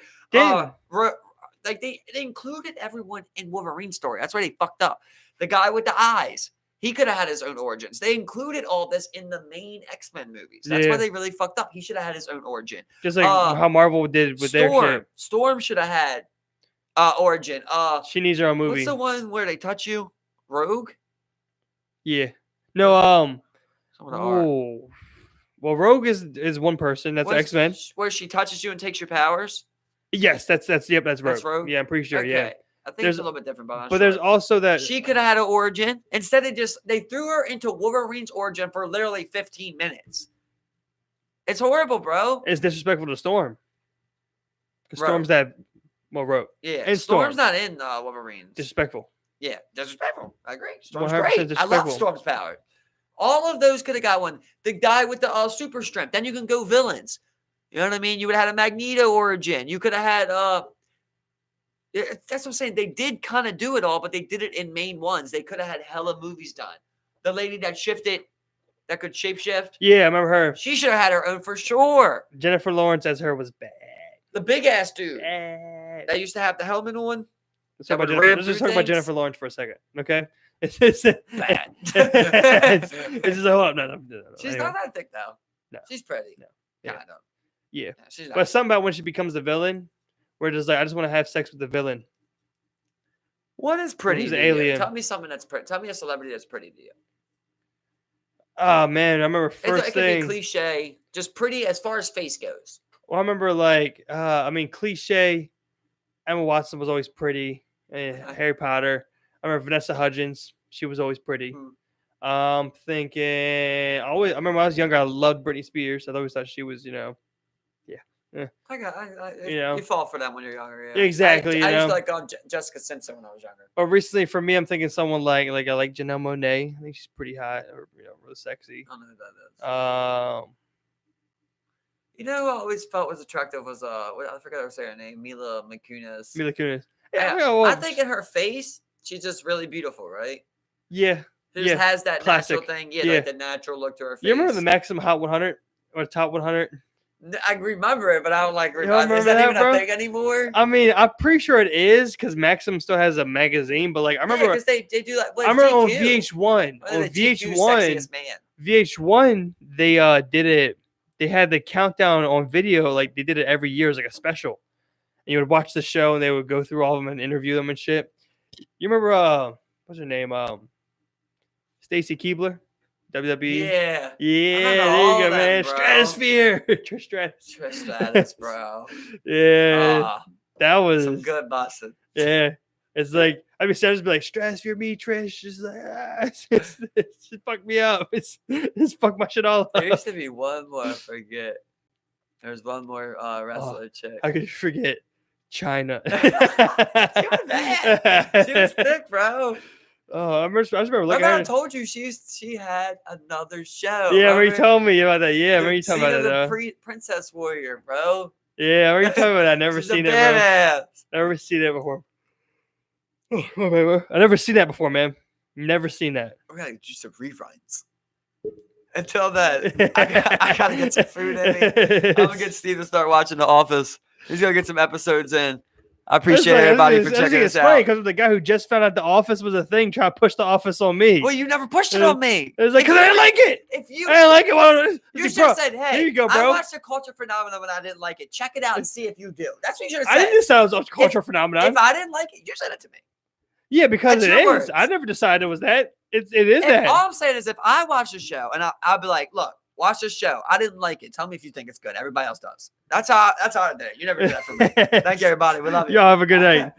like they included everyone in Wolverine's story. That's why they fucked up. The guy with the eyes, he could have had his own origins. They included all this in the main X-Men movies. That's why they really fucked up. He should have had his own origin. Just like how Marvel did with their shit. Storm should have had origin. She needs her own movie. What's the one where they touch you? Rogue? Yeah. No, well, Rogue is one person. That's X-Men. Where she touches you and takes your powers? Yes, that's Rogue. That's Rogue? Yeah, I'm pretty sure. Okay. Yeah. I think it's a little bit different, but there's also that she could have had an origin. Instead, they threw her into Wolverine's origin for literally 15 minutes. It's horrible, bro. It's disrespectful to Storm. Because Storm's that Rogue. Yeah, and Storm's not in Wolverine's. Disrespectful. Yeah, disrespectful. I agree. Storm's great. I love Storm's power. All of those could have got one. The guy with the super strength. Then you can go villains. You know what I mean? You would have had a Magneto origin. You could have had that's what I'm saying. They did kind of do it all, but they did it in main ones. They could have had hella movies done. The lady that could shapeshift. Yeah, I remember her. She should have had her own for sure. Jennifer Lawrence as her was bad. The big ass dude that used to have the helmet on. Let's just talk about Jennifer Lawrence for a second, okay? It's bad. It's just hold up. No. She's not that thick though. No, she's pretty. No, kind of. Yeah, she's but something about when she becomes the villain, where it's like I just want to have sex with the villain. What is pretty? Who's the alien? Tell me something that's pretty. Tell me a celebrity that's pretty to you. Oh man, I remember it could be cliche, just pretty as far as face goes. Well, I remember cliche. Emma Watson was always pretty. Harry Potter. I remember Vanessa Hudgens. She was always pretty. Thinking. I remember when I was younger, I loved Britney Spears. I always thought she was, yeah. You fall for that when you're younger. Yeah. Exactly. I used to like Jessica Simpson when I was younger. But recently, for me, I'm thinking someone like Janelle Monáe. I think she's pretty hot, or really sexy. I don't know who that is. You know who I always felt was attractive was I forgot to say her name, Mila Kunis. Mila Kunis. Yeah, I think in her face, she's just really beautiful, right? Yeah. She just has that classic natural thing. Yeah, like the natural look to her face. You remember the Maximum Hot 100 or Top 100? I remember it, but I don't remember. Is that even a thing anymore? I mean, I'm pretty sure it is because Maxim still has a magazine. But I remember because they do I remember on VH1. On VH1, they did it. They had the countdown on video. Like they did it every year as like a special. And you would watch the show and they would go through all of them and interview them and shit. You remember what's her name? Stacy Keibler, WWE. Yeah. There you go, man. Bro. Stratosphere. Trish Stratus, bro. Yeah. That was some good busting. Yeah. It's like Stratus be like, Stratosphere me, Trish. Just like it's fucked me up. It's fucked my shit all up. There used to be one more, I forget. There's one more wrestler chick. I could forget. China. She was bad. She was thick, bro. Oh, I just remember looking at her. I told you she had another show. Yeah, remember you told me about that. Yeah, remember you talking about that. The Princess Warrior, bro. Yeah, remember you talking about that. I never seen it, bro. Never seen it before. Oh, I never seen that before, man. Never seen that. We're gonna do some reruns. Until then, I gotta get some food in me. I'm gonna get Steve to start watching The Office. He's gonna get some episodes in. I appreciate everybody for checking us out. It's funny because the guy who just found out The Office was a thing tried to push The Office on me. Well, you never pushed it on me. It was like, because I didn't like it. I didn't like it. Well, you should have said, hey, here you go, bro. I watched The Culture Phenomenon when I didn't like it. Check it out and see if you do. That's what you should have said. I didn't decide it was a Culture Phenomenon. If I didn't like it, you said it to me. Yeah, because it is. Words. I never decided it was that. It is that. All I'm saying is if I watch the show and I'll be like, look, watch this show. I didn't like it. Tell me if you think it's good. Everybody else does. That's how I did it. You never do that for me. Thank you, everybody. We love you. Y'all have a good night.